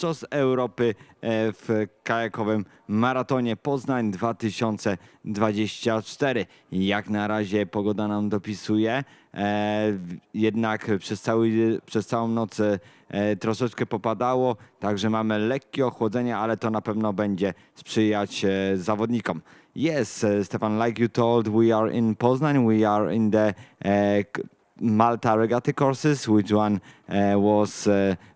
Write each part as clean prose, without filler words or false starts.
Mistrzostw Europy w kajakowym maratonie Poznań 2024. Jak na razie pogoda nam dopisuje, jednak przez całą noc troszeczkę popadało, także mamy lekkie ochłodzenie, ale to na pewno będzie sprzyjać zawodnikom. Yes, Stefan, like you told, we are in Poznan, we are in the Malta regatta courses, which one was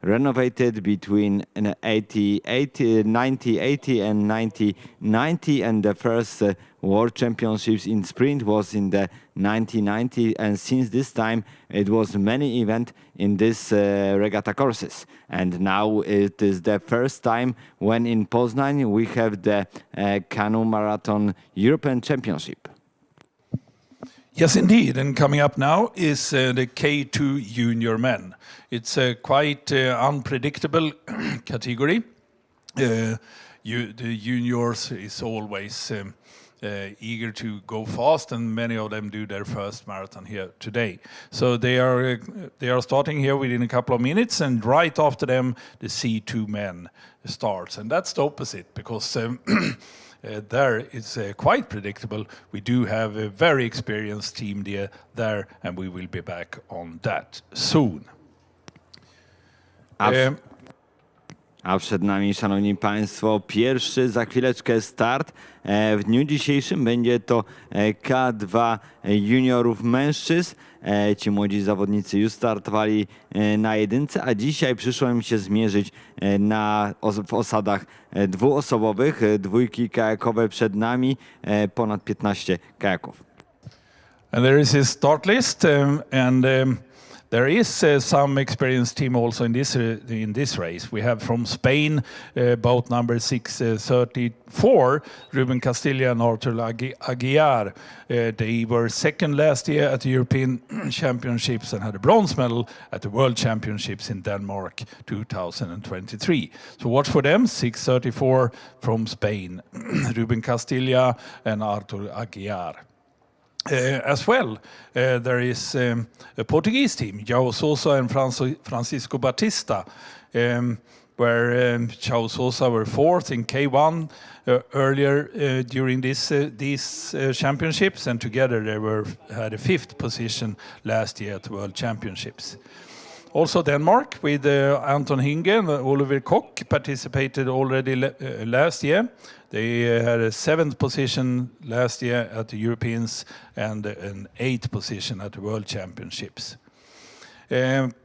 renovated between 1980 and 1990, and the first World Championships in sprint was in the 1990, and since this time it was many events in this regatta courses, and now it is the first time when in Poznan we have the Canoe Marathon European Championship. Yes, indeed. And coming up now is the K2 Junior Men. It's a quite unpredictable category. The juniors is always eager to go fast, and many of them do their first marathon here today. So they are starting here within a couple of minutes, and right after them, the C2 men starts. And that's the opposite, because there it's quite predictable. We do have a very experienced team there, and we will be back on that soon. A przed nami, szanowni państwo, pierwszy za chwileczkę start. W dniu dzisiejszym będzie to K2 juniorów mężczyzn. Ci młodzi zawodnicy już startowali na jedynce, a dzisiaj przyszło im się zmierzyć w osadach dwuosobowych. Dwójki kajakowe przed nami, ponad 15 kajaków. And there is his start list, there is some experienced team also in this race. We have from Spain, boat number 634, Ruben Castilla and Artur Aguiar. They were second last year at the European Championships and had a bronze medal at the World Championships in Denmark 2023. So watch for them, 634 from Spain, Ruben Castilla and Artur Aguiar. As well, there is a Portuguese team, João Sousa and Francisco Batista, where João Sousa were fourth in K1 earlier during these championships, and together they had a fifth position last year at the World Championships. Also Denmark with Anton Hinge and Oliver Koch participated already last year. They had a seventh position last year at the Europeans and an eighth position at the World Championships.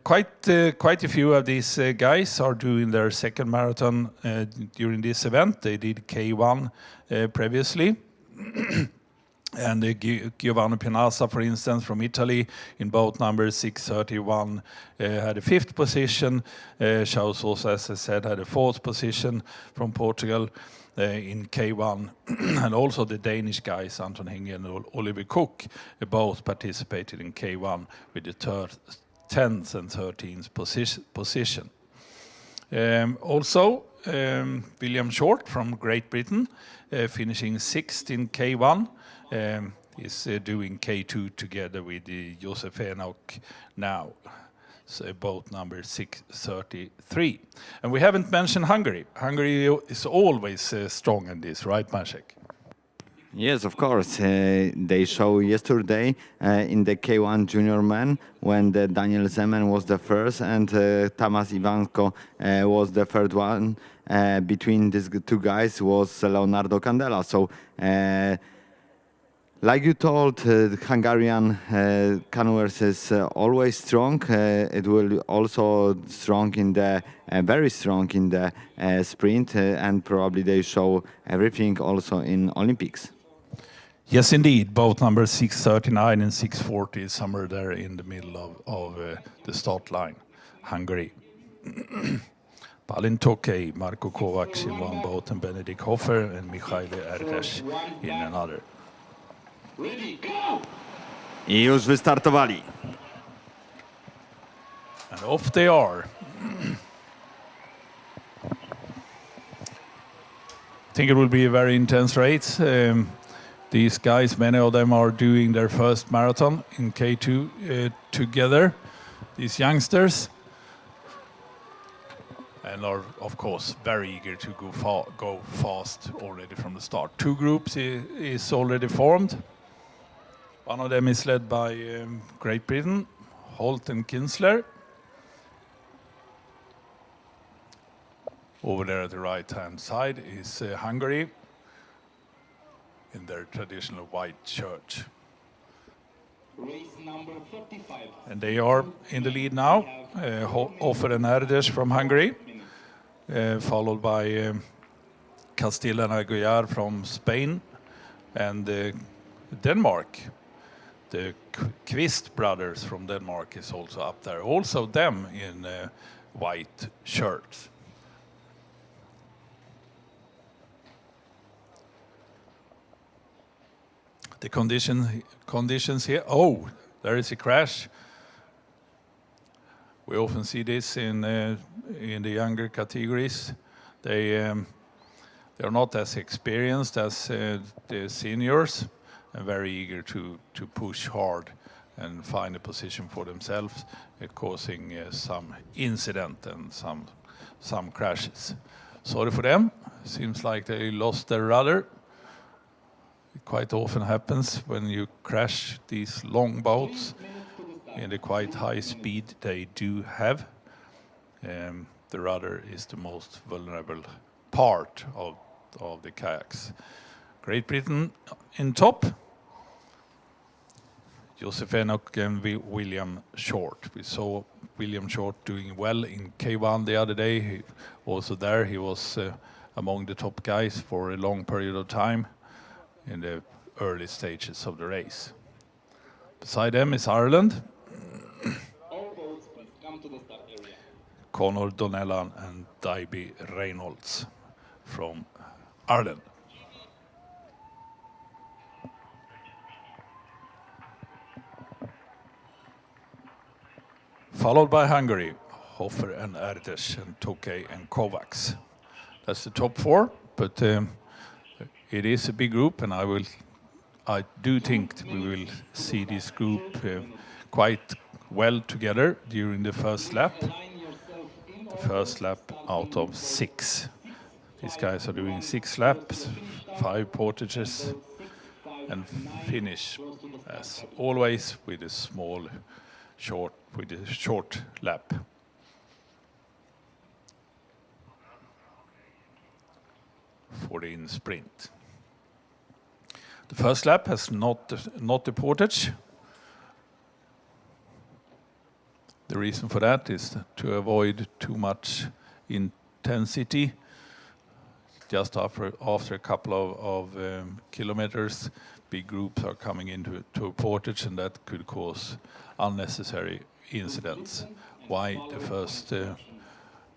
Quite a few of these guys are doing their second marathon during this event. They did K1 previously. And Giovanni Pinasa, for instance, from Italy, in boat number 631, had a fifth position. João Sousa, as I said, had a fourth position from Portugal in K1. And also the Danish guys, Anton Hinge and Oliver Cook, both participated in K1 with the 10th and 13th position. Also, William Short from Great Britain, finishing sixth in K1. Is doing K2 together with Josef Enoch now. So boat number 633. And we haven't mentioned Hungary. Hungary is always strong in this, right, Maciek? Yes, of course. They show yesterday in the K1 junior men when Daniel Zeman was the first and Tamas Ivanko was the third one. Between these two guys was Leonardo Candela. So, like you told, Hungarian canoers is always strong. It will also strong in the very strong in the sprint, and probably they show everything also in Olympics. Yes, indeed. Both number 639 and 640 is somewhere there in the middle of the start line. Hungary. Palin Tokej, Marko Kovacs in one boat, and Benedikt Hofer and Mikhail Erdesh in another. I już wystartowali. And off they are. I think it will be a very intense race. These guys, many of them are doing their first marathon in K2 together. These youngsters. and are of course very eager to go fast already from the start. Two groups is already formed. One of them is led by Great Britain, Holt and Kinsler. Over there at the right-hand side is Hungary in their traditional white shirt. Race number 35. And they are in the lead now. Offer and Erdes from Hungary, followed by Castilla and Aguiar from Spain, and Denmark. The Kvist brothers from Denmark is also up there. Also them in white shirts. The conditions here. Oh, there is a crash. We often see this in the younger categories. They are not as experienced as the seniors, and very eager to push hard and find a position for themselves, causing some incident and some crashes. Sorry for them. Seems like they lost their rudder. It quite often happens when you crash these long boats in the quite high speed they do have. The rudder is the most vulnerable part of the kayaks. Great Britain in top. Joseph Enoch and William Short. We saw William Short doing well in K1 the other day. He was among the top guys for a long period of time in the early stages of the race. Beside them is Ireland. All boats please come to the start area. Conor Donnellan and Daiby Reynolds from Ireland. Followed by Hungary, Hofer and Erdes and Tokay and Kovacs. That's the top four, but it is a big group, and I do think we will see this group quite well together during the first lap. The first lap out of 6. These guys are doing 6 laps, 5 portages, and finish as always with a short lap. For the in sprint. The first lap has not a portage. The reason for that is to avoid too much intensity. Just after a couple of kilometers, big groups are coming into a portage, and that could cause unnecessary incidents. Why the first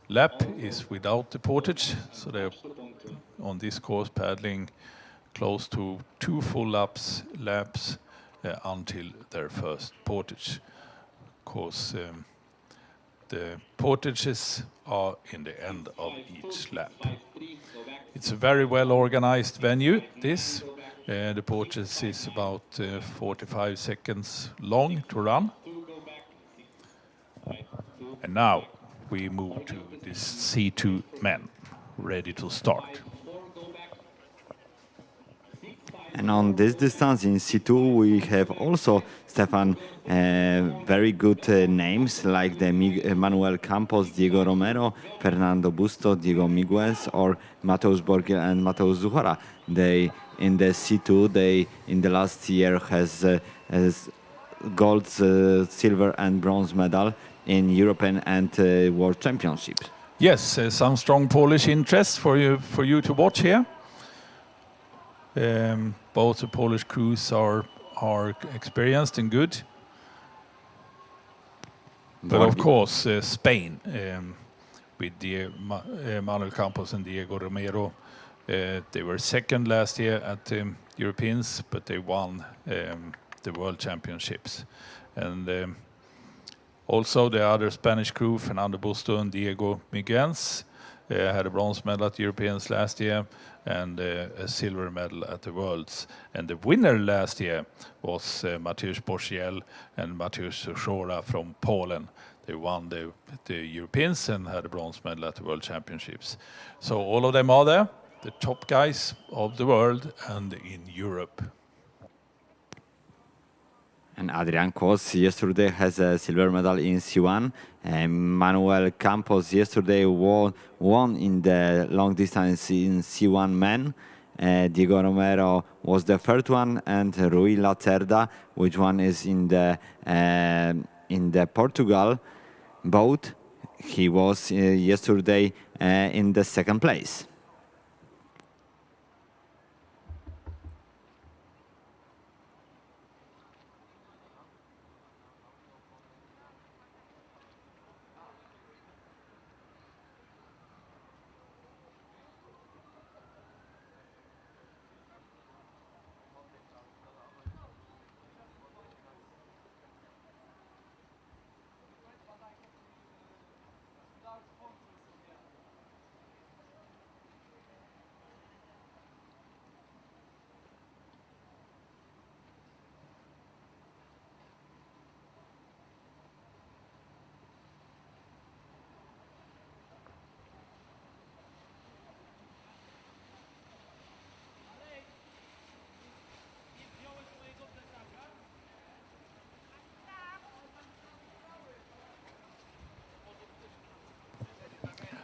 lap is without the portage, so they're on this course paddling close to 2 full laps until their first portage. Of course, the portages are in the end of each lap. It's a very well organized venue, this. The portage is about 45 seconds long to run. And now we move to this C2 men, ready to start. And on this distance in C2, we have also, Stefan, very good names like the Manuel Campos, Diego Romero, Fernando Busto, Diego Miguez, or Mateusz Borgiel and Mateusz Zuchora. They in the C2, they in the last year has gold, silver, and bronze medal in European and World Championships. Yes, some strong Polish interest for you to watch here. Both the Polish crews are experienced and good. But of course, Spain, with Manuel Campos and Diego Romero, they were second last year at the Europeans, but they won the World Championships. And also the other Spanish crew, Fernando Busto and Diego Miguez, had a bronze medal at the Europeans last year and a silver medal at the Worlds. And the winner last year was Mateusz Borsiel and Mateusz Szora from Poland. They won the Europeans and had a bronze medal at the World Championships. So all of them are there, the top guys of the world and in Europe. And Adrian Kos yesterday has a silver medal in C1. Manuel Campos yesterday won in the long distance in C1 men. Diego Romero was the third one, and Rui Lacerda, which one is in the Portugal boat. He was yesterday in the second place.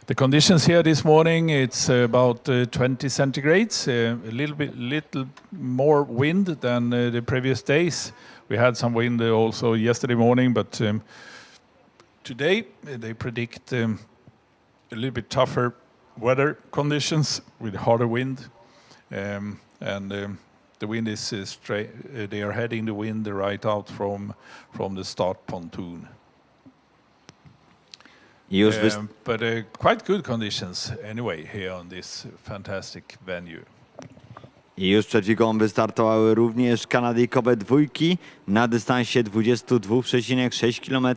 The conditions here this morning, it's about 20 centigrades, a little more wind than the previous days. We had some wind also yesterday morning, but today they predict a little bit tougher weather conditions with harder wind, and the wind is straight. They are heading the wind right out from the start pontoon. But quite good conditions anyway here on this fantastic venue. I już przed chwilą wystartowały również kanadyjkowe dwójki na dystansie 22,6 km.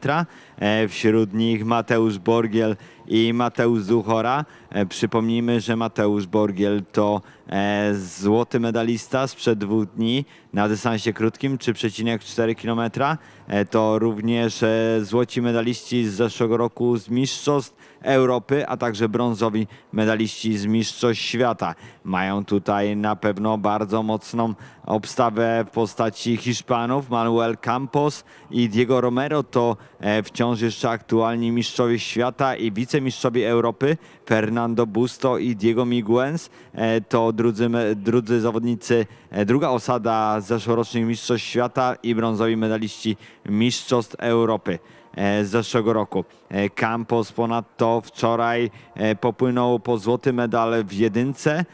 Wśród nich Mateusz Borgiel i Mateusz Zuchora. Przypomnijmy, że Mateusz Borgiel to złoty medalista sprzed 2 dni na dystansie krótkim 3,4 km. To również złoci medaliści z zeszłego roku z Mistrzostw Europy, a także brązowi medaliści z Mistrzostw Świata. Mają tutaj na pewno bardzo mocną obstawę w postaci Hiszpanów. Manuel Campos i Diego Romero to wciąż jeszcze aktualni mistrzowie świata i wicemistrzowie Europy. Fernando Busto i Diego Miguens to drudzy zawodnicy, druga osada zeszłorocznych Mistrzostw Świata i brązowi medaliści Mistrzostw Europy z zeszłego roku. Campos ponadto wczoraj popłynął po złoty medal w jedynce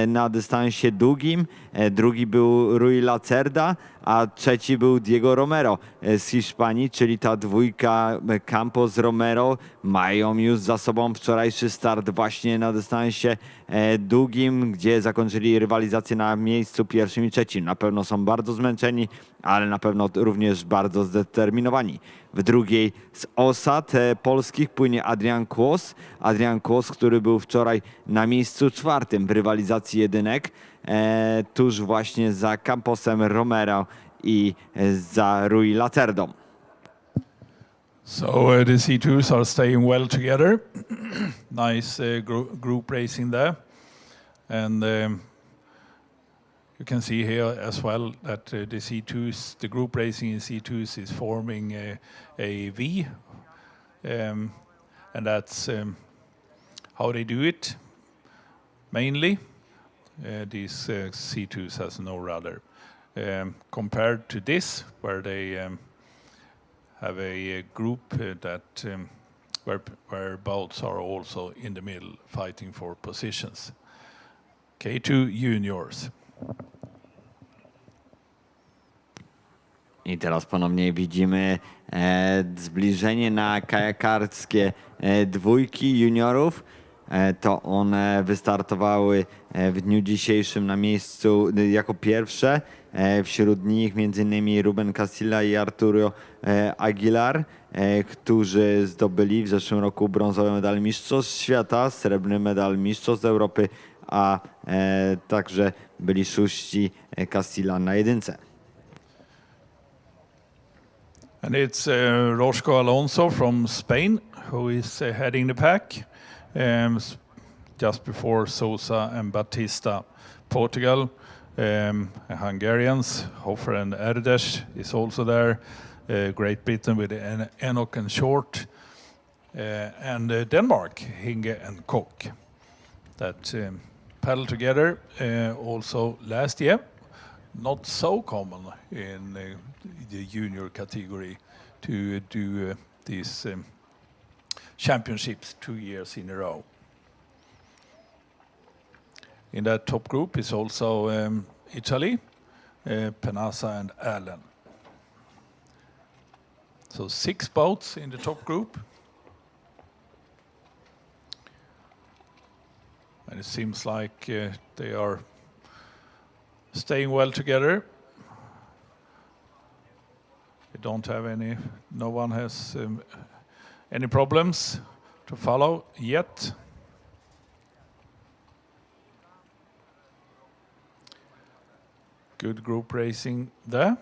na dystansie długim. Drugi był Rui Lacerda, a trzeci był Diego Romero z Hiszpanii, czyli ta dwójka Campos-Romero mają już za sobą wczorajszy start właśnie na dystansie długim, gdzie zakończyli rywalizację na miejscu pierwszym i trzecim. Na pewno są bardzo zmęczeni, ale na pewno również bardzo zdeterminowani. W drugiej z osad polskich płynie Adrian Kłos. Adrian Kłos, który był wczoraj na miejscu czwartym w rywalizacji jedynek, tuż właśnie za Camposem Romero i za Rui Lacerdą. So the C2s are staying well together. Nice group racing there. And you can see here as well that the C2s, the group racing in C2s is forming a V. And that's how they do it, mainly. These C2s has no rudder. Compared to this, where they have a group that where boats are also in the middle fighting for positions. K2 juniors. I teraz ponownie widzimy zbliżenie na kajakarskie dwójki juniorów. to one wystartowały w dniu dzisiejszym na miejscu jako pierwsze. Wśród nich m.in. Ruben Casilla i Arturo Aguilar, którzy zdobyli w zeszłym roku brązowy medal Mistrzostw Świata, srebrny medal Mistrzostw Europy, a także byli szóści Casilla na jedynce. And it's Rosco Alonso from Spain who is heading the pack, just before Sousa and Batista. Portugal, Hungarians, Hofer and Erdes is also there. Great Britain with Enoch and Short, and Denmark, Hinge and Koch, that paddled together also last year. Not so common in the junior category to do these championships 2 years in a row. In that top group is also Italy, Penasa and Allen. So 6 boats in the top group. And it seems like they are staying well together. They don't have no one has any problems to follow yet. Good group racing there.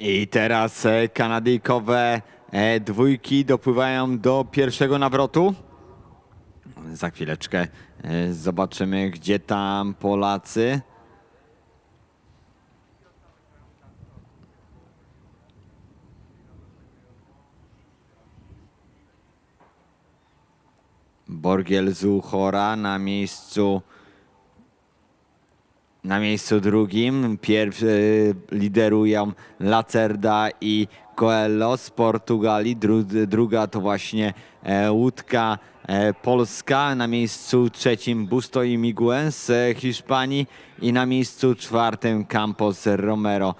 I teraz kanadyjkowe dwójki dopływają do pierwszego nawrotu. Za chwileczkę zobaczymy, gdzie tam Polacy. Borgiel Zuchora na miejscu drugim. Liderują Lacerda i Coelho z Portugalii. Druga to właśnie łódka polska. Na miejscu trzecim Busto i Miguel z Hiszpanii i na miejscu czwartym Campos Romero.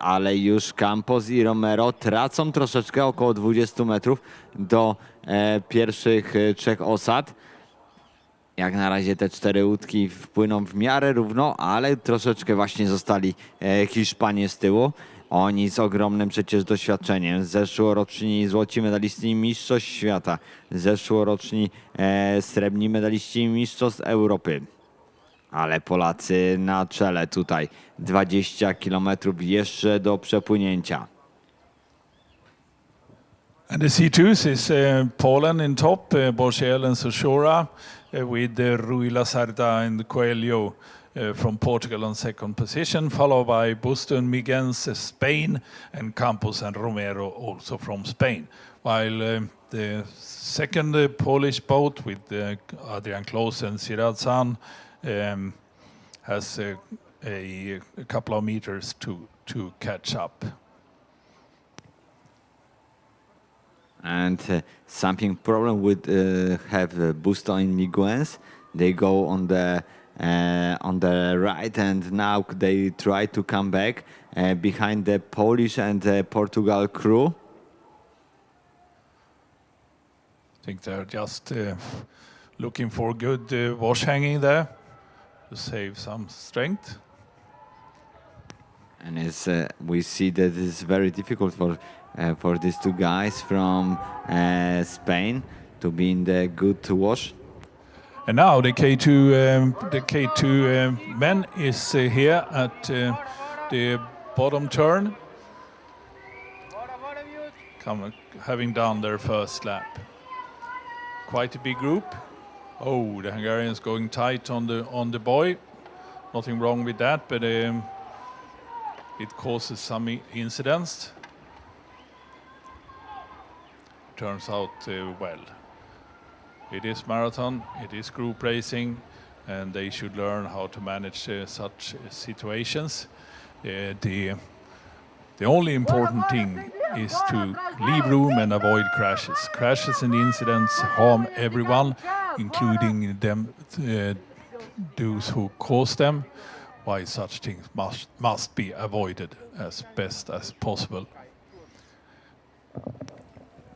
Ale już Campos i Romero tracą troszeczkę, około 20 metrów do pierwszych 3 osad. Jak na razie te 4 łódki wpłyną w miarę równo, ale troszeczkę właśnie zostali Hiszpanie z tyłu. Oni z ogromnym przecież doświadczeniem. Zeszłoroczni złoci medaliści Mistrzostw Świata. Zeszłoroczni srebrni medaliści Mistrzostw Europy. Ale Polacy na czele tutaj. 20 kilometrów jeszcze do przepłynięcia. And the C2s is Poland in top, Borgiel and Soshora, with Rui Lacerda and Coelho from Portugal on second position, followed by Busto and Miguens, Spain, and Campos and Romero also from Spain. While the second Polish boat with Adrian Klose and Siradzan has a couple of meters to catch up. And something problem with have Busto and Miguens. They go on the right, and now they try to come back behind the Polish and Portugal crew. I think they're just looking for good wash hanging there to save some strength. And it's, we see that it's very difficult for these two guys from Spain to be in the good wash. And now the K2 men is here at the bottom turn, having done their first lap. Quite a big group. Oh, the Hungarians going tight on the buoy. Nothing wrong with that, but it causes some incidents. Turns out well. It is marathon, it is group racing, and they should learn how to manage such situations. The only important thing is to leave room and avoid crashes. Crashes and incidents harm everyone, including them, those who cause them. Why such things must be avoided as best as possible.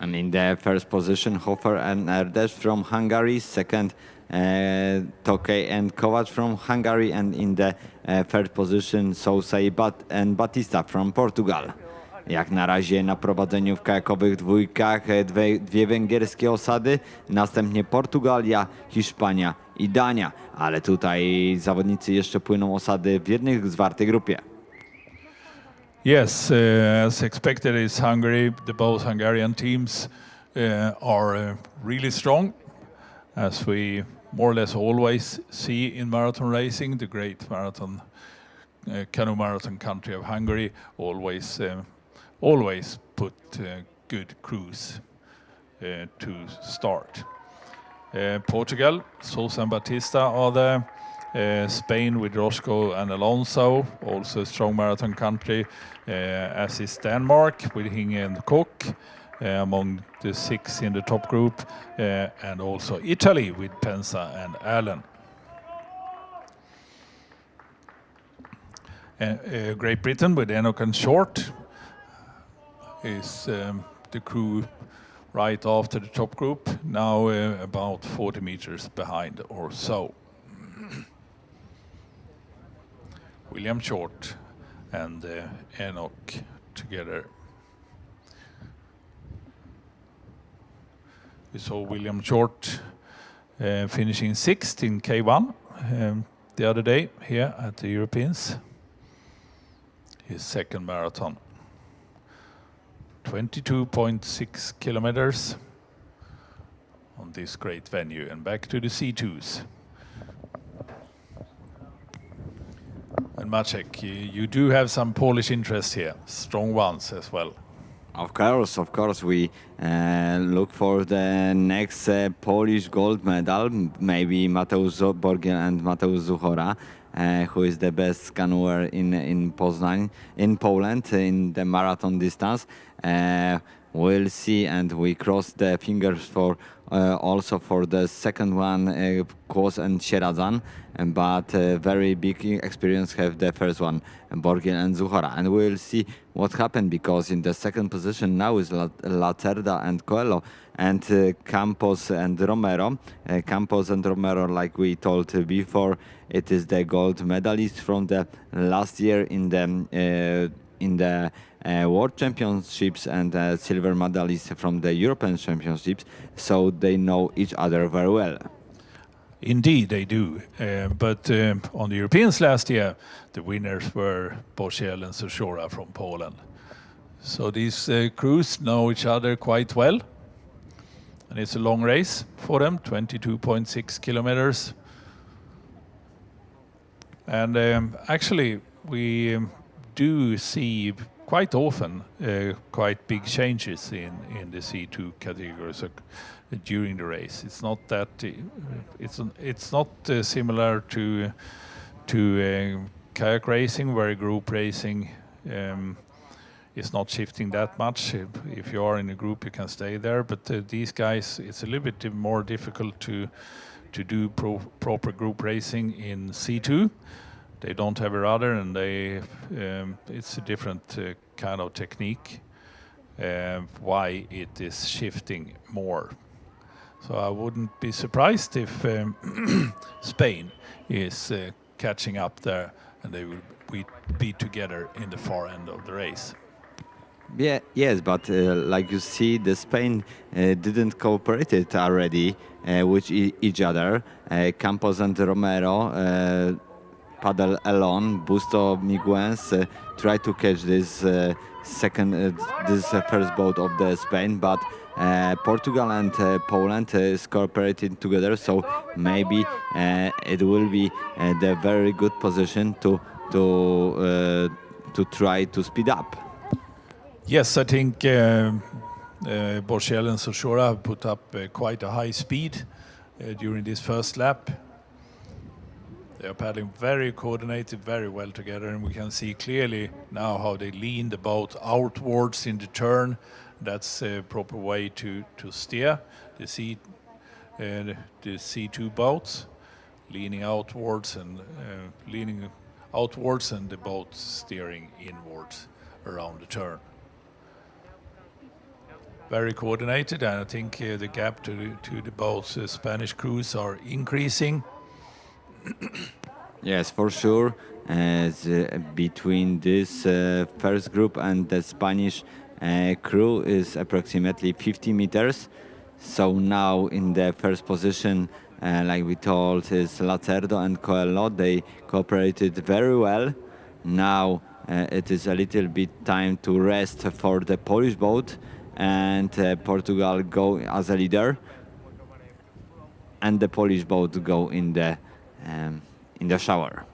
And in the first position, Hofer and Erdős from Hungary. Second, Tokaj and Kovacs from Hungary. And in the third position, Sousay and Batista from Portugal. Jak na razie na prowadzeniu w kajakowych dwójkach dwie węgierskie osady, następnie Portugalia, Hiszpania i Dania. Ale tutaj zawodnicy jeszcze płyną osady w jednej zwartej grupie. Yes, as expected, is Hungary. Both Hungarian teams are really strong, as we more or less always see in marathon racing. The great marathon, canoe marathon country of Hungary always put good crews to start. Portugal, Sousa and Batista are there. Spain with Roscoe and Alonso, also a strong marathon country, as is Denmark with Hinge and Cook among the 6 in the top group, and also Italy with Pensa and Allen. Great Britain with Enoch and Short is the crew right after the top group, now about 40 meters behind or so. William Short and Enoch together. We saw William Short finishing 6th in K1 the other day here at the Europeans. His second marathon. 22.6 kilometers on this great venue. And back to the C2s. And Maciek, you do have some Polish interest here, strong ones as well. Of course, we look for the next Polish gold medal, maybe Mateusz Borgiel and Mateusz Zuchora, who is the best canoer in Poznan, in Poland, in the marathon distance. We'll see, and we cross the fingers for also for the second one, Kłos and Sieradzan, but very big experience have the first one, Borgiel and Zuchora. And we'll see what happened, because in the second position now is Lacerda and Coelho and Campos and Romero. Campos and Romero, like we told before, it is the gold medalist from the last year in the World Championships, and silver medalist from the European Championships, so they know each other very well. Indeed, they do. But on the Europeans last year, the winners were Borgiel and Zuchora from Poland. So these crews know each other quite well. And it's a long race for them, 22.6 kilometers. And actually, we do see quite often quite big changes in the C2 categories during the race. It's not that it's not similar to kayak racing, where group racing is not shifting that much. If you are in a group, you can stay there. But these guys, it's a little bit more difficult to do proper group racing in C2. They don't have a rudder, and it's a different kind of technique. Why it is shifting more. So I wouldn't be surprised if Spain is catching up there, and they will be together in the far end of the race. Yeah, yes, but like you see, the Spain didn't cooperate it already with each other. Campos and Romero paddle alone. Busto Miguens try to catch this first boat of the Spain, but Portugal and Poland is cooperating together, so maybe it will be the very good position to try to speed up. Yes, I think Borchell and Soshora have put up quite a high speed during this first lap. They are paddling very coordinated, very well together, and we can see clearly now how they lean the boat outwards in the turn. That's a proper way to steer the C2 boats, leaning outwards and the boat steering inwards around the turn. Very coordinated, and I think the gap to the boats' Spanish crews are increasing. Yes, for sure. As between this first group and the Spanish crew is approximately 50 meters. So now in the first position, like we told, is Lacerdo and Coelho. They cooperated very well. Now it is a little bit time to rest for the Polish boat, and Portugal go as a leader, and the Polish boat go in the shower.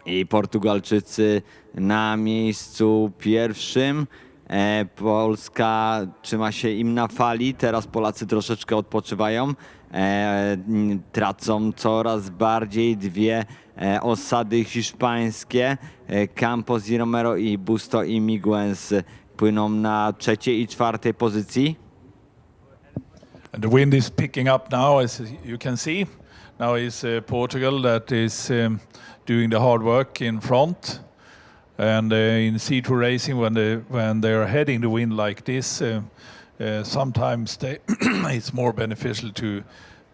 I Portugalczycy na miejscu pierwszym. Polska trzyma się im na fali. Teraz Polacy troszeczkę odpoczywają. Tracą coraz bardziej dwie osady hiszpańskie. Campos i Romero i Busto i Miguens płyną na trzeciej i czwartej pozycji. And the wind is picking up now, as you can see. Now is Portugal that is doing the hard work in front. And in C2 racing, when they are heading the wind like this, sometimes it's more beneficial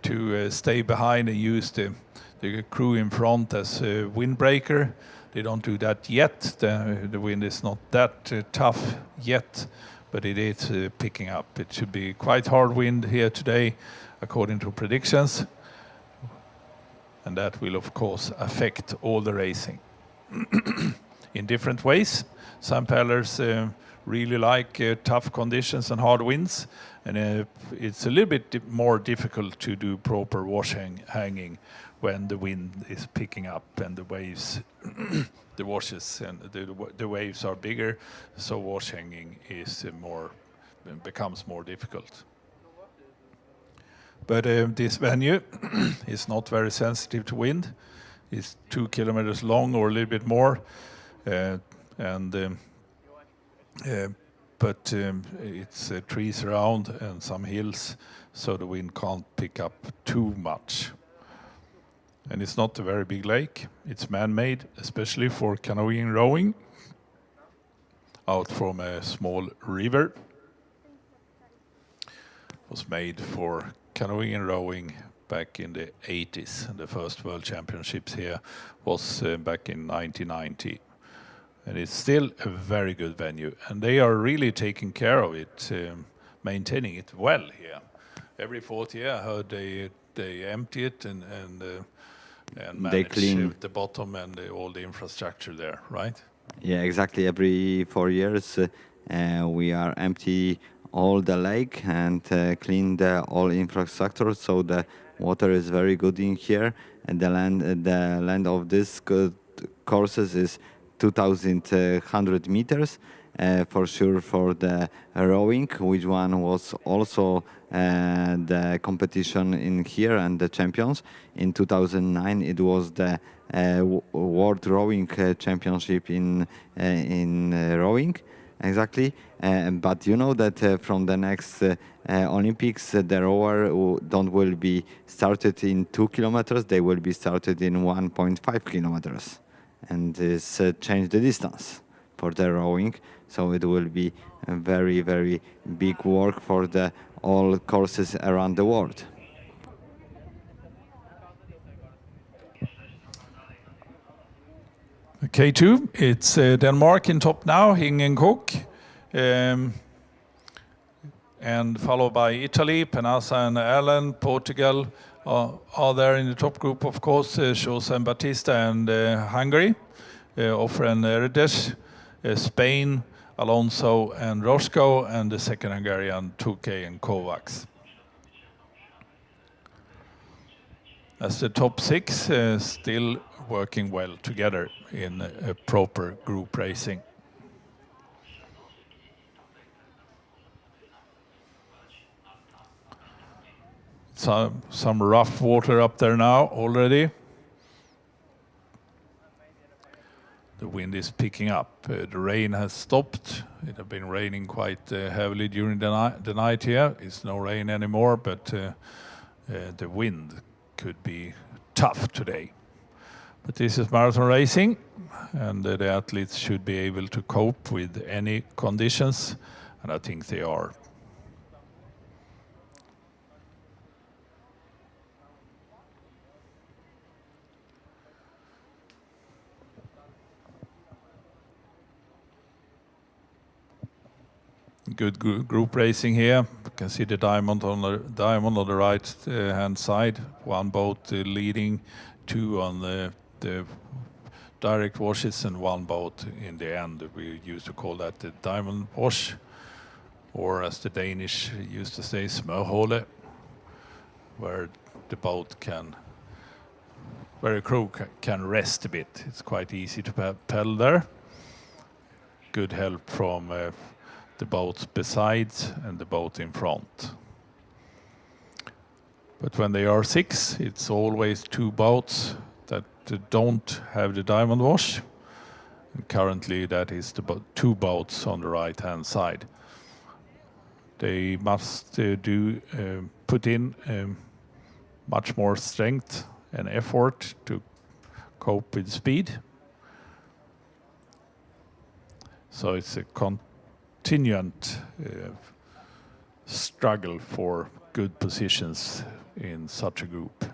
to stay behind and use the crew in front as a windbreaker. They don't do that yet. The wind is not that tough yet, but it is picking up. It should be quite hard wind here today, according to predictions. And that will, of course, affect all the racing in different ways. Some paddlers really like tough conditions and hard winds, and it's a little bit more difficult to do proper wash hanging when the wind is picking up and the waves, the washes and the waves are bigger, so wash hanging is becomes more difficult. But this venue is not very sensitive to wind. It's 2 kilometers long or a little bit more, but it's trees around and some hills, so the wind can't pick up too much. And it's not a very big lake. It's man-made, especially for canoeing and rowing, out from a small river. It was made for canoeing and rowing back in the 80s, and the first World Championships here was back in 1990. And it's still a very good venue, and they are really taking care of it, maintaining it well here. Every fourth year, I heard they empty it and manage clean the bottom and all the infrastructure there, right? Yeah, exactly. Every 4 years, we are empty all the lake and clean the all infrastructure, so the water is very good in here. And the land of this courses is 2,100 meters. For sure, for the rowing, which one was also the competition in here and the champions. In 2009, it was the World Rowing Championship in rowing. Exactly, but you know that from the next Olympics, the rower will be started in 2 kilometers. They will be started in 1.5 kilometers, and this change the distance for the rowing. So it will be a very, very big work for the all courses around the world. K2, it's Denmark in top now, Hing and Cook. And followed by Italy, Penasa and Allen. Portugal are there in the top group, of course, Jose and Batista, and Hungary, Offer and Erdes. Spain, Alonso and Roscoe, and the second Hungarian, Tuke and Kovacs. As the top six, still working well together in a proper group racing. Some rough water up there now already. The wind is picking up. The rain has stopped. It has been raining quite heavily during the night here. It's no rain anymore, but the wind could be tough today. But this is marathon racing, and the athletes should be able to cope with any conditions, and I think they are. Good group racing here. You can see the diamond on the right hand side. One boat leading, two on the direct washes, and one boat in the end. We used to call that the diamond wash, or as the Danish used to say, smørhule, where the boat where a crew can rest a bit. It's quite easy to paddle there. Good help from the boats beside and the boat in front. But when they are six, it's always two boats that don't have the diamond wash. And currently that is the two boats on the right hand side. They must put in much more strength and effort to cope with speed. So it's a continuant struggle for good positions in such a group.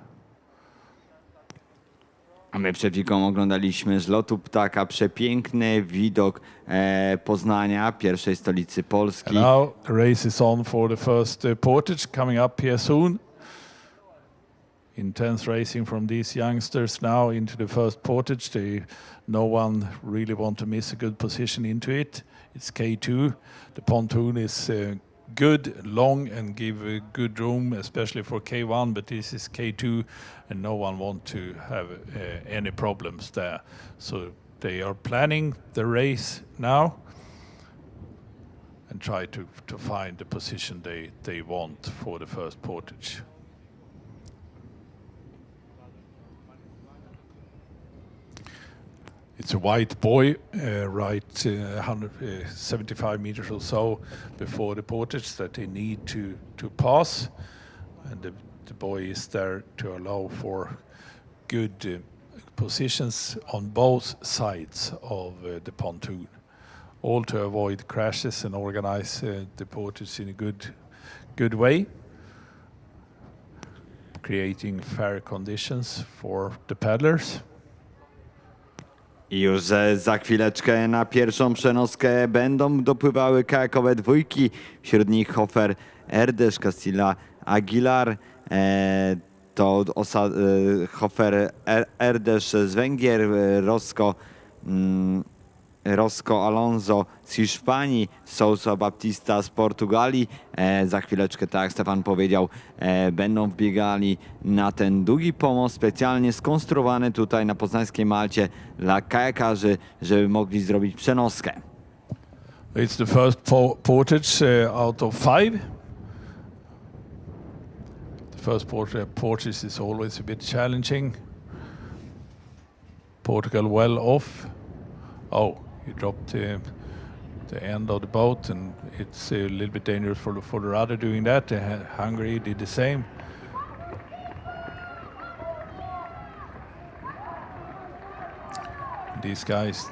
A my przed chwilką oglądaliśmy z lotu ptaka przepiękny widok Poznania, pierwszej stolicy Polski. And now the race is on for the first portage coming up here soon. Intense racing from these youngsters now into the first portage. No one really want to miss a good position into it. It's K2. The pontoon is good, long, and give a good room, especially for K1, but this is K2, and no one want to have any problems there. So they are planning the race now and try to find the position they want for the first portage. It's a white buoy, right 175 meters or so before the portage that they need to pass. And the buoy is there to allow for good positions on both sides of the pontoon. All to avoid crashes and organize the portage in a good way, creating fair conditions for the paddlers. I już za chwileczkę na pierwszą przenoskę będą dopływały kajakowe dwójki. Wśród nich Hofer, Erdesz, Castilla, Aguilar. To Hofer, Erdesz z Węgier, Rosco Alonso z Hiszpanii, Sousa Baptista z Portugalii. Za chwileczkę, tak jak Stefan powiedział, będą wbiegali na ten długi pomost specjalnie skonstruowany tutaj na poznańskiej Malcie dla kajakarzy, żeby mogli zrobić przenoskę. It's the first portage out of 5. The first portage is always a bit challenging. Portugal well off. Oh, he dropped the end of the boat, and it's a little bit dangerous for the rudder doing that. Hungary did the same. These guys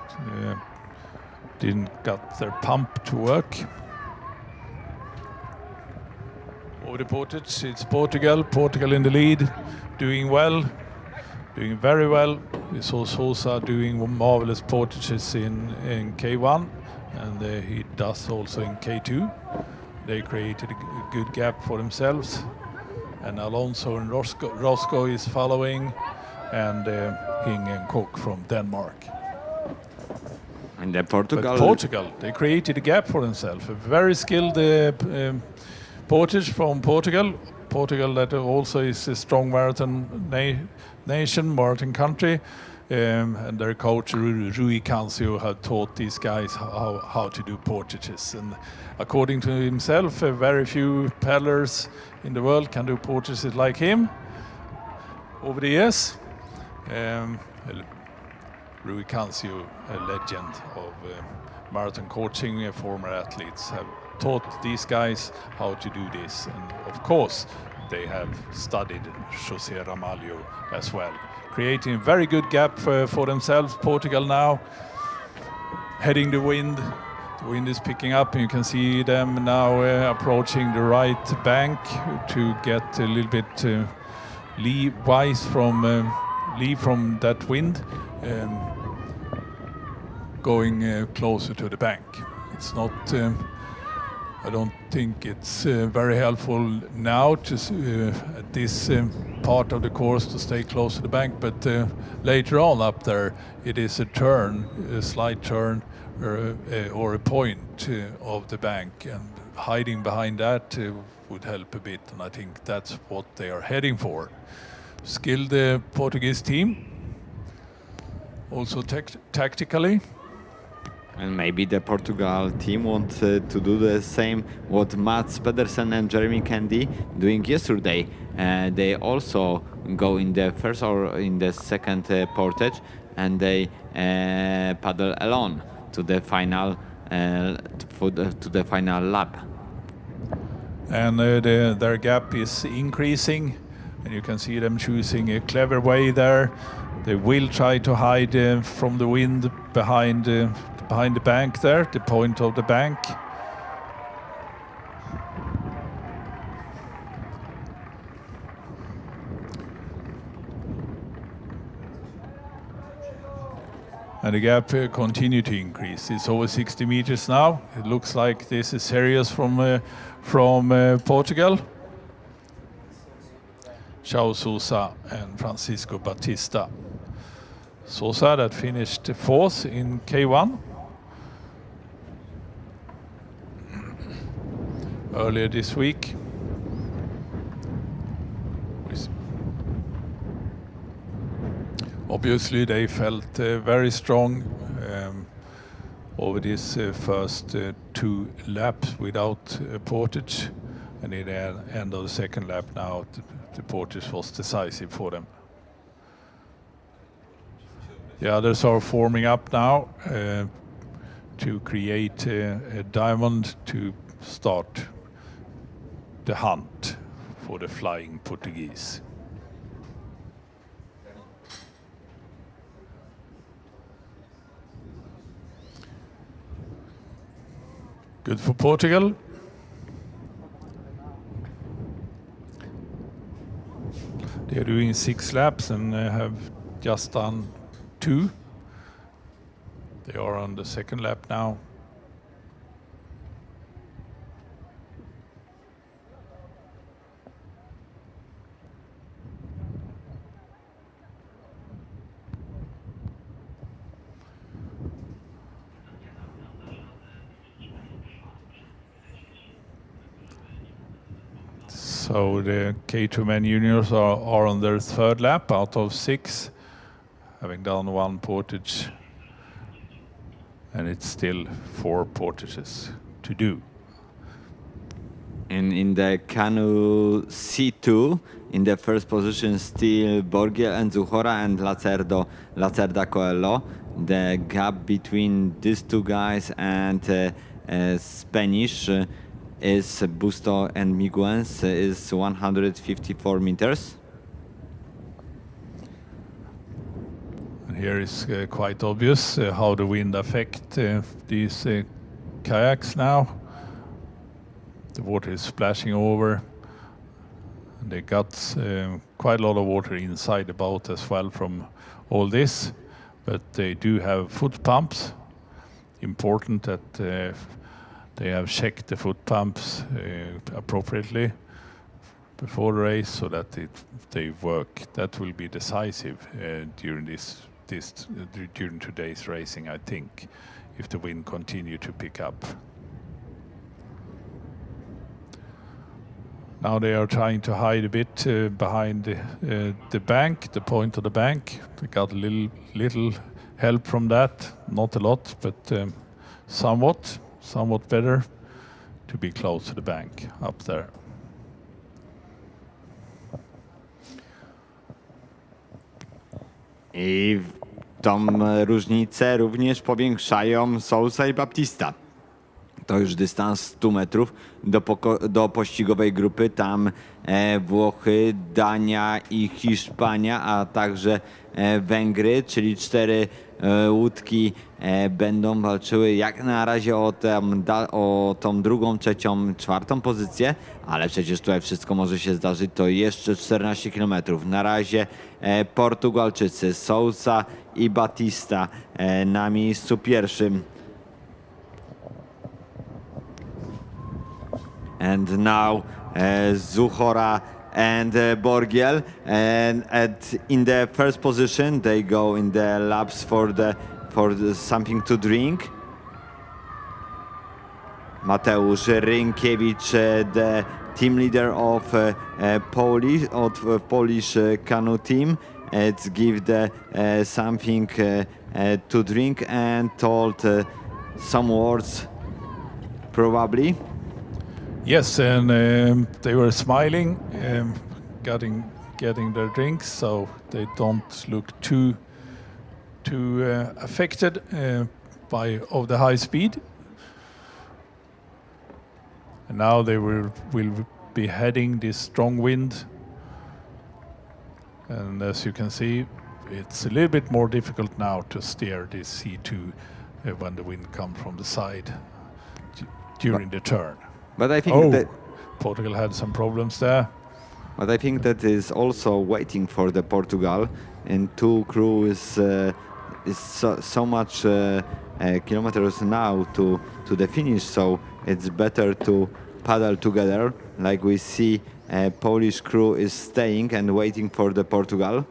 didn't got their pump to work. Over the portage, it's Portugal in the lead, doing well. doing very well. We saw Sosa doing marvelous portages in K1, and he does also in K2. They created a good gap for themselves, and Alonso and Roscoe is following, and Hing and Kok from Denmark. And the But Portugal. Portugal, they created a gap for themselves. A very skilled portage from Portugal. Portugal that also is a strong marathon nation, marathon country. And their coach, Rui Cancio, had taught these guys how to do portages. And according to himself, very few paddlers in the world can do portages like him over the years. Rui Cancio, a legend of marathon coaching, former athletes, have taught these guys how to do this. And of course, they have studied José Ramalho as well, creating a very good gap for themselves. Portugal now heading the wind. The wind is picking up, and you can see them now approaching the right bank to get a little bit lee from that wind, going closer to the bank. It's not. I don't think it's very helpful now to at this part of the course to stay close to the bank, but later on up there it is a turn, a slight turn or a point of the bank, and hiding behind that would help a bit, and I think that's what they are heading for. Skilled Portuguese team, also tactically. And maybe the Portugal team wants to do the same what Mats Pedersen and Jeremy Candy doing yesterday. They also go in the first or in the second portage, and they paddle alone to the final to the final lap. And their gap is increasing, and you can see them choosing a clever way there. They will try to hide from the wind behind the bank there, the point of the bank. And the gap continue to increase. It's over 60 meters now. It looks like this is serious from Portugal. João Sousa and Francisco Batista. Sousa that finished fourth in K1 earlier this week. Obviously, they felt very strong over this first two laps without portage, and in the end of the second lap now, the portage was decisive for them. The others are forming up now to create a diamond to start the hunt for the flying Portuguese. Good for Portugal. They are doing 6 laps and have just done 2. They are on the second lap now. So the K2 men juniors are on their third lap out of 6, having done 1 portage, and it's still 4 portages to do. And in the Canoe C2, in the first position, still Borgiel and Zuchora and Lacerda Coelho. The gap between these two guys and Spanish is Busto and Miguens is 154 meters. And here is quite obvious how the wind affect these kayaks now. The water is splashing over, They got quite a lot of water inside the boat as well from all this, but they do have foot pumps. Important that they have checked the foot pumps appropriately before the race so that they work. That will be decisive during during today's racing, I think, if the wind continue to pick up. Now they are trying to hide a bit behind the bank, the point of the bank. They got a little help from that, not a lot, but somewhat better to be close to the bank up there. I tą różnicę również powiększają Sousa i Baptista. To już dystans 100 metrów do pościgowej grupy. Tam Włochy, Dania i Hiszpania, a także Węgry, czyli 4 łódki będą walczyły jak na razie o tą drugą, trzecią, czwartą pozycję, ale przecież tutaj wszystko może się zdarzyć. To jeszcze 14 km. Na razie Portugalczycy Sousa i Batista na miejscu pierwszym. And now Zuchora and Borgiel, and in the first position they go in the laps for something to drink. Mateusz Rynkiewicz, the team leader of Polish canoe team, it's give the something to drink and told some words probably. Yes, and they were smiling, getting their drinks, so they don't look too affected of the high speed. And now they will be heading this strong wind, and as you can see, it's a little bit more difficult now to steer this C2 when the wind comes from the side during the turn. But I think that Portugal had some problems there. But I think that is also waiting for the Portugal, and 2 crew is so much kilometers now to the finish, so it's better to paddle together. Like we see, Polish crew is staying and waiting for the Portugal.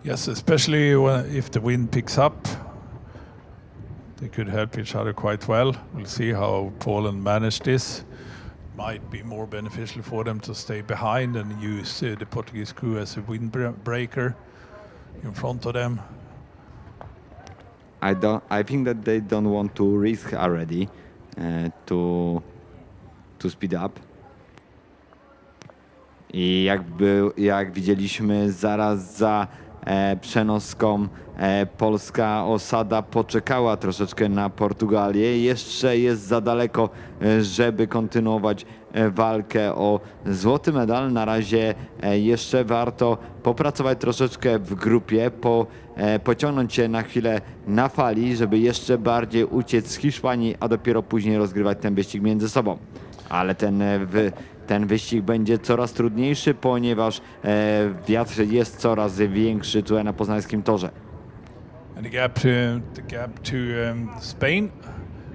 Yes, especially if the wind picks up. They could help each other quite well. We'll see how Poland managed this. Might be more beneficial for them to stay behind and use the Portuguese crew as a windbreaker in front of them. I think that they don't want to risk already to speed up. I jak widzieliśmy, zaraz za przenoską polska osada poczekała troszeczkę na Portugalię. Jeszcze jest za daleko, żeby kontynuować walkę o złoty medal. Na razie jeszcze warto popracować troszeczkę w grupie, pociągnąć się na chwilę na fali, żeby jeszcze bardziej uciec z Hiszpanii, a dopiero później rozgrywać ten wyścig między sobą. Ale ten wyścig będzie coraz trudniejszy, ponieważ wiatr jest coraz większy tutaj na poznańskim torze. And the gap to Spain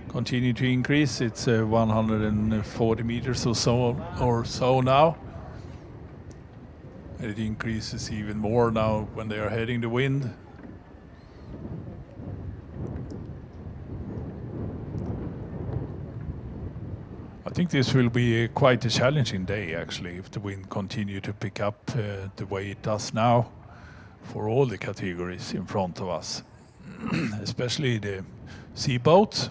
continue to increase. It's 140 meters or so now. And it increases even more now when they are heading the wind. I think this will be quite a challenging day, actually, if the wind continue to pick up the way it does now for all the categories in front of us, especially the sea boats,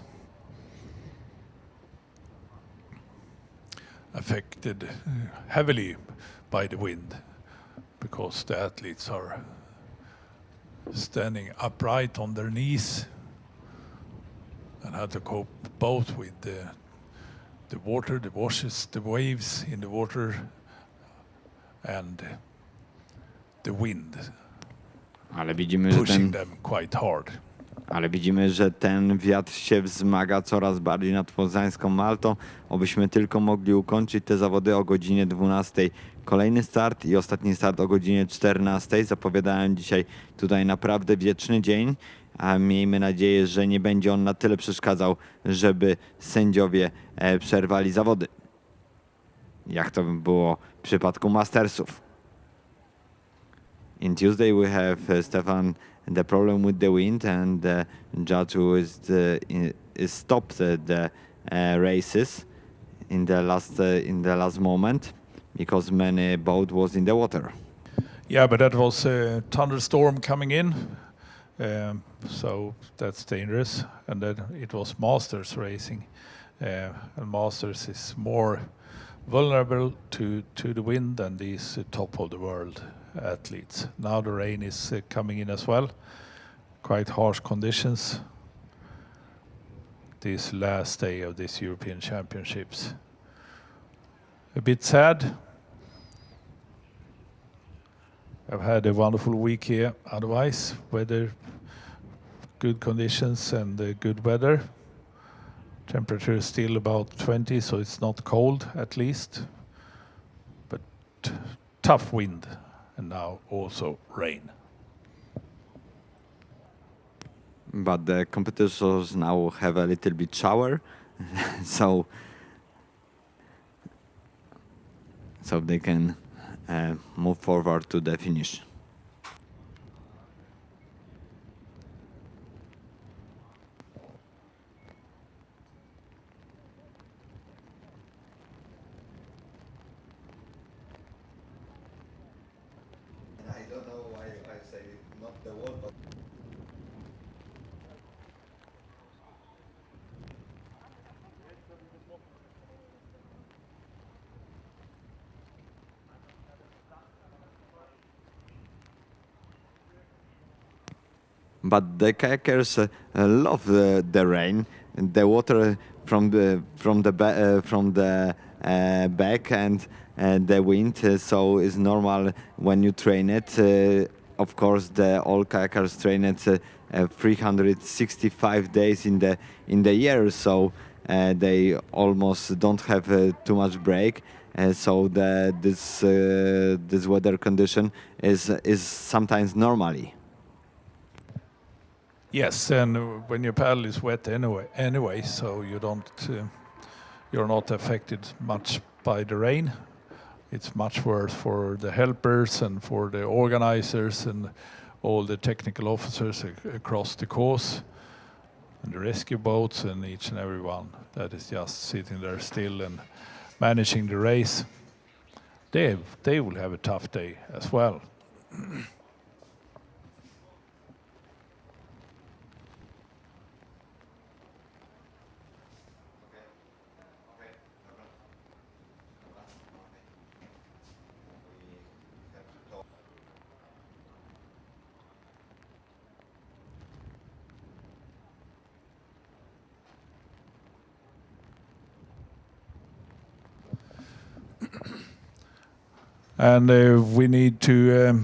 affected heavily by the wind because the athletes are standing upright on their knees and have to cope both with the water, the washes, the waves in the water, and the wind Ale widzimy, że pushing them quite hard. Ale widzimy, że ten wiatr się wzmaga coraz bardziej nad poznańską Maltą. Obyśmy tylko mogli ukończyć te zawody o godzinie 12. Kolejny start i ostatni start o godzinie 14. Zapowiadałem dzisiaj tutaj naprawdę wieczny dzień, a miejmy nadzieję, że nie będzie on na tyle przeszkadzał, żeby sędziowie przerwali zawody. Jak to było w przypadku Mastersów. In Tuesday we have Stefan the problem with the wind, and the judge who is stopped the races in the last moment because many boat was in the water. Yeah, but that was a thunderstorm coming in, so that's dangerous. And then it was Masters racing, and Masters is more vulnerable to the wind than these top of the world athletes. Now the rain is coming in as well. Quite harsh conditions this last day of this European Championships. A bit sad. I've had a wonderful week here. Otherwise, weather, good conditions and good weather. Temperature is still about 20, so it's not cold at least. But tough wind, and now also rain. But the competitors now have a little bit shower, so they can move forward to the finish. I don't know why I say not the word, but the kayakers love the rain, the water from the back and the wind. So it's normal when you train it. Of course, all kayakers train it 365 days in the year, so they almost don't have too much break. So this weather condition is sometimes normally. Yes, and when your paddle is wet anyway, so you're not affected much by the rain. It's much worse for the helpers and for the organizers and all the technical officers across the course, and the rescue boats and each and every one that is just sitting there still and managing the race. They will have a tough day as well. And we need to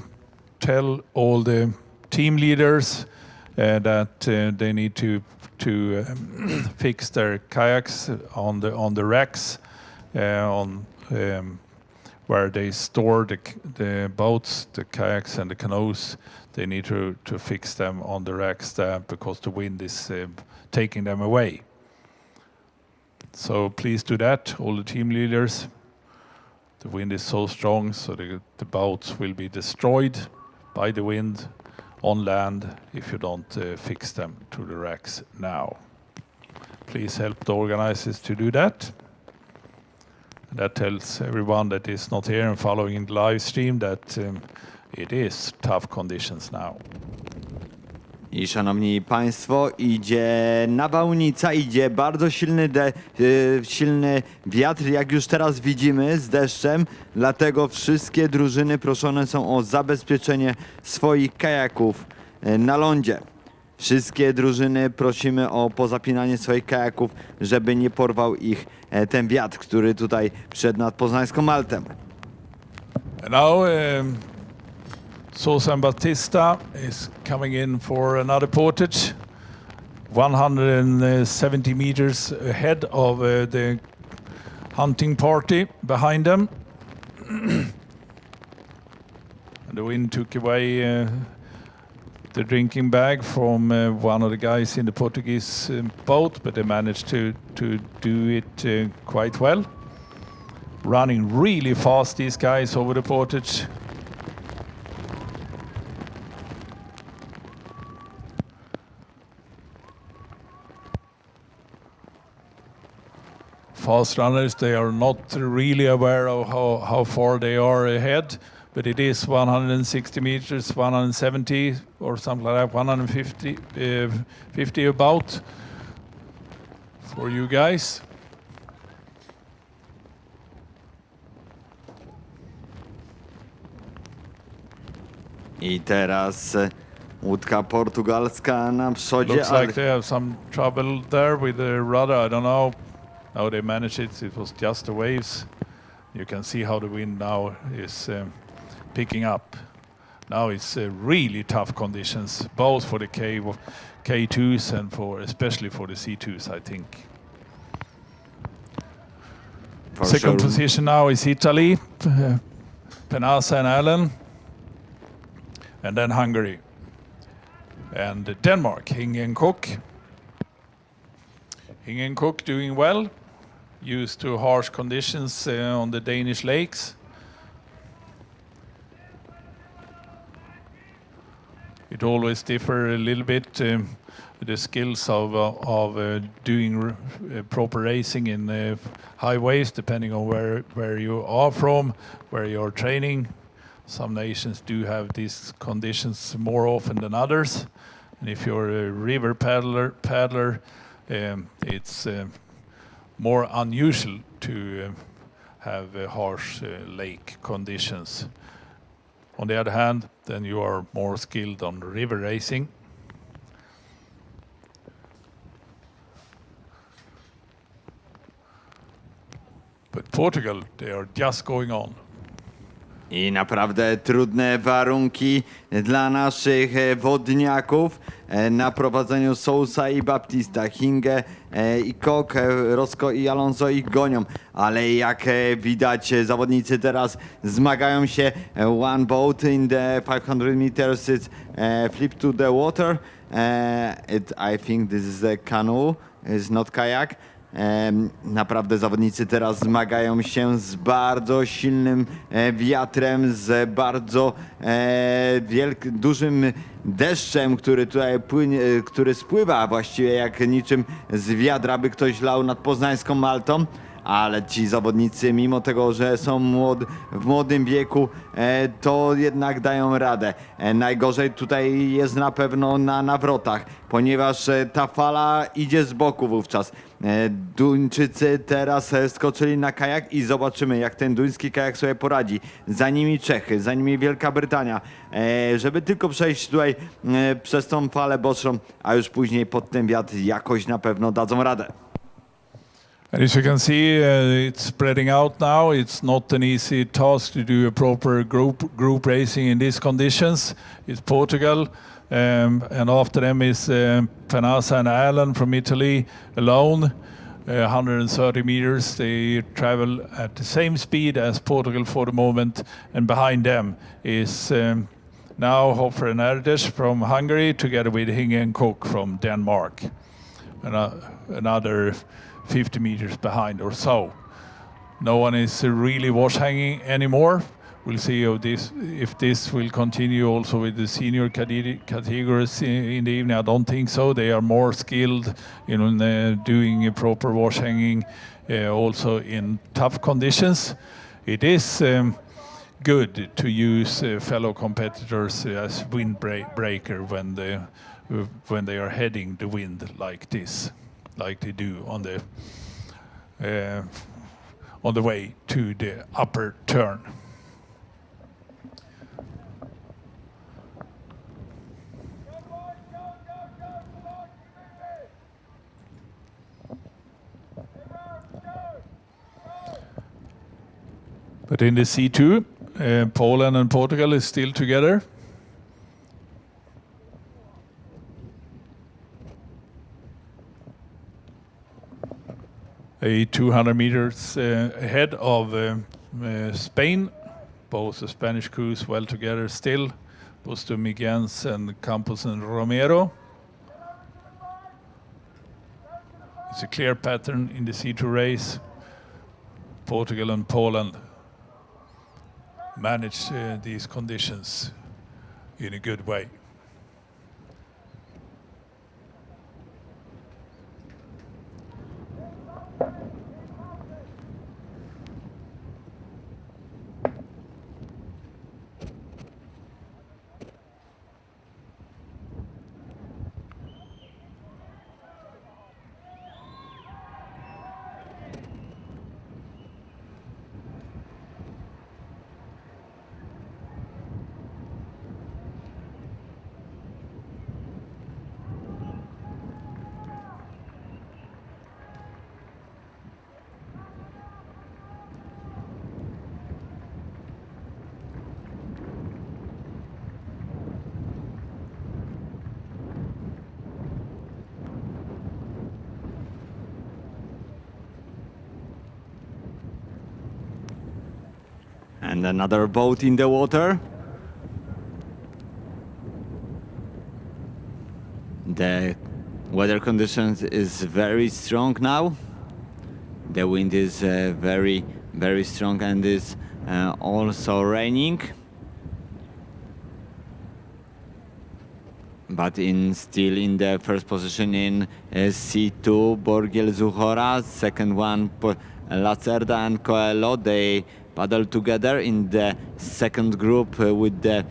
tell all the team leaders that they need to fix their kayaks on the racks where they store the boats, the kayaks and the canoes. They need to fix them on the racks there because the wind is taking them away. So please do that, all the team leaders. The wind is so strong, so the boats will be destroyed by the wind on land if you don't fix them to the racks now. Please help the organizers to do that. And that tells everyone that is not here and following the live stream that it is tough conditions now. I szanowni państwo, idzie nawałnica, idzie bardzo silny wiatr, jak już teraz widzimy, z deszczem. Dlatego wszystkie drużyny proszone są o zabezpieczenie swoich kajaków na lądzie. Wszystkie drużyny prosimy o pozapinanie swoich kajaków, żeby nie porwał ich ten wiatr, który tutaj przed nad poznańską Maltę. And now Susan Batista is coming in for another portage. 170 meters ahead of the hunting party behind them. And the wind took away the drinking bag from one of the guys in the Portuguese boat, but they managed to do it quite well. Running really fast, these guys, over the portage. Fast runners, they are not really aware of how far they are ahead, but it is 160 meters, 170 or something like that, 150 50 about for you guys. I teraz łódka portugalska na przodzie. Looks like they have some trouble there with the rudder. I don't know how they managed it. It was just the waves. You can see how the wind now is picking up. Now it's really tough conditions, both for the K2s and especially for the C2s, I think. For Second sure. position now is Italy, Penasa and Allen, and then Hungary. And Denmark, Hingen Cook. Hingen Cook doing well, used to harsh conditions on the Danish lakes. It always differs a little bit, the skills of doing proper racing in high waves, depending on where you are from, where you're training. Some nations do have these conditions more often than others. And if you're a river paddler, it's more unusual to have harsh lake conditions. On the other hand, then you are more skilled on river racing. But Portugal, they are just going on. I naprawdę trudne warunki dla naszych wodniaków na prowadzeniu Sousa i Baptista. Hinge i Koch, Rosco i Alonso ich gonią, ale jak widać zawodnicy teraz zmagają się. One boat in the 500 meters is flip to the water. I think this is a canoe, it's not kayak. Naprawdę zawodnicy teraz zmagają się z bardzo silnym wiatrem, z bardzo dużym deszczem, który tutaj płynie, który spływa właściwie jak niczym z wiadra, by ktoś lał nad poznańską Maltą. Ale ci zawodnicy, mimo tego, że są w młodym wieku, to jednak dają radę. Najgorzej tutaj jest na pewno na nawrotach, ponieważ ta fala idzie z boku wówczas. Duńczycy teraz skoczyli na kajak i zobaczymy, jak ten duński kajak sobie poradzi. Za nimi Czechy, za nimi Wielka Brytania, żeby tylko przejść tutaj przez tą falę boczną, a już później pod ten wiatr jakoś na pewno dadzą radę. And as you can see, it's spreading out now. It's not an easy task to do a proper group racing in these conditions. It's Portugal, and after them is Penasa and Allen from Italy alone, 130 meters. They travel at the same speed as Portugal for the moment, and behind them is now Hoffer and Erdős from Hungary, together with Hingen Cook from Denmark. Another 50 meters behind or so. No one is really wash hanging anymore. We'll see if this will continue also with the senior categories in the evening. I don't think so. They are more skilled in doing a proper wash hanging also in tough conditions. It is good to use fellow competitors as windbreaker when they are heading the wind like this, like they do on the way to the upper turn. But in the C2, Poland and Portugal is still together. a 200 meters ahead of Spain. Both the Spanish crews well together still. Busto Miguens and Campos and Romero. It's a clear pattern in the C2 race. Portugal and Poland manage these conditions in a good way. And another boat in the water. The weather conditions is very strong now. The wind is very strong and is also raining. But still in the first position in C2, Borgiel Zuchora, second one Lacerda and Coelho. They paddle together in the second group with the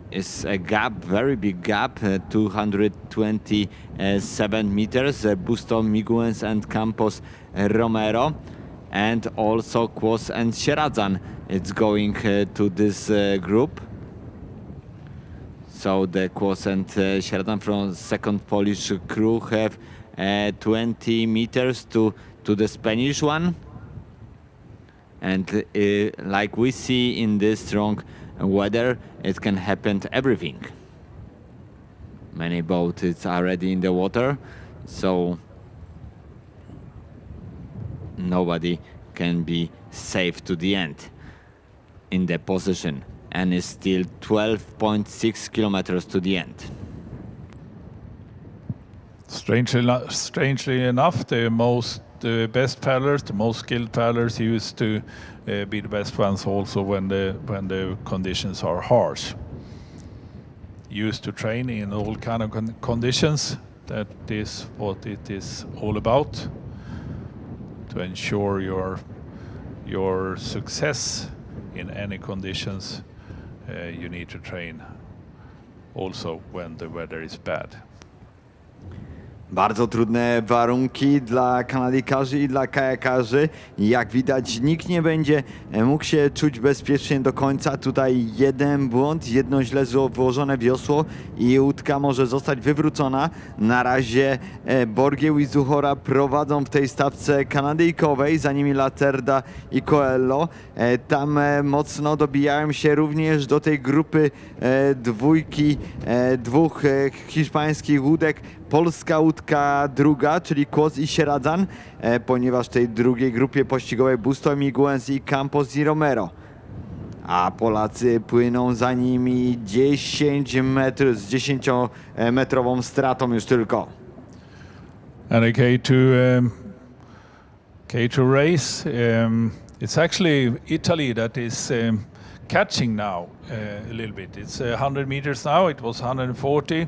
is a gap, very big gap, 227 meters. Busto Miguens and Campos Romero, and also Kłos and Sieradzan. It's going to this group. So the Kłos and Sieradzan from second Polish crew have 20 meters to the Spanish one. And like we see in this strong weather, it can happen everything. Many boats are already in the water, so nobody can be safe to the end in the position, and it's still 12.6 kilometers to the end. Strangely enough, the best paddlers, the most skilled paddlers, used to be the best ones also when the conditions are harsh. Used to train in all kind of conditions. That is what it is all about. To ensure your success in any conditions, you need to train also when the weather is bad. Bardzo trudne warunki dla kanadyjkarzy i dla kajakarzy. Jak widać, nikt nie będzie mógł się czuć bezpiecznie do końca. Tutaj jeden błąd, jedno źle włożone wiosło i łódka może zostać wywrócona. Na razie Borgiel i Zuchora prowadzą w tej stawce kanadyjkowej, za nimi Lacerda i Coelho. Tam mocno dobijają się również do tej grupy dwóch hiszpańskich łódek. Polska łódka druga, czyli Kłos i Sieradzan, ponieważ w tej drugiej grupie pościgowej Busto Miguens i Campos i Romero. A Polacy płyną za nimi 10 metrów, z 10-metrową stratą już tylko. And a K2 race, it's actually Italy that is catching now a little bit. It's 100 meters now, it was 140.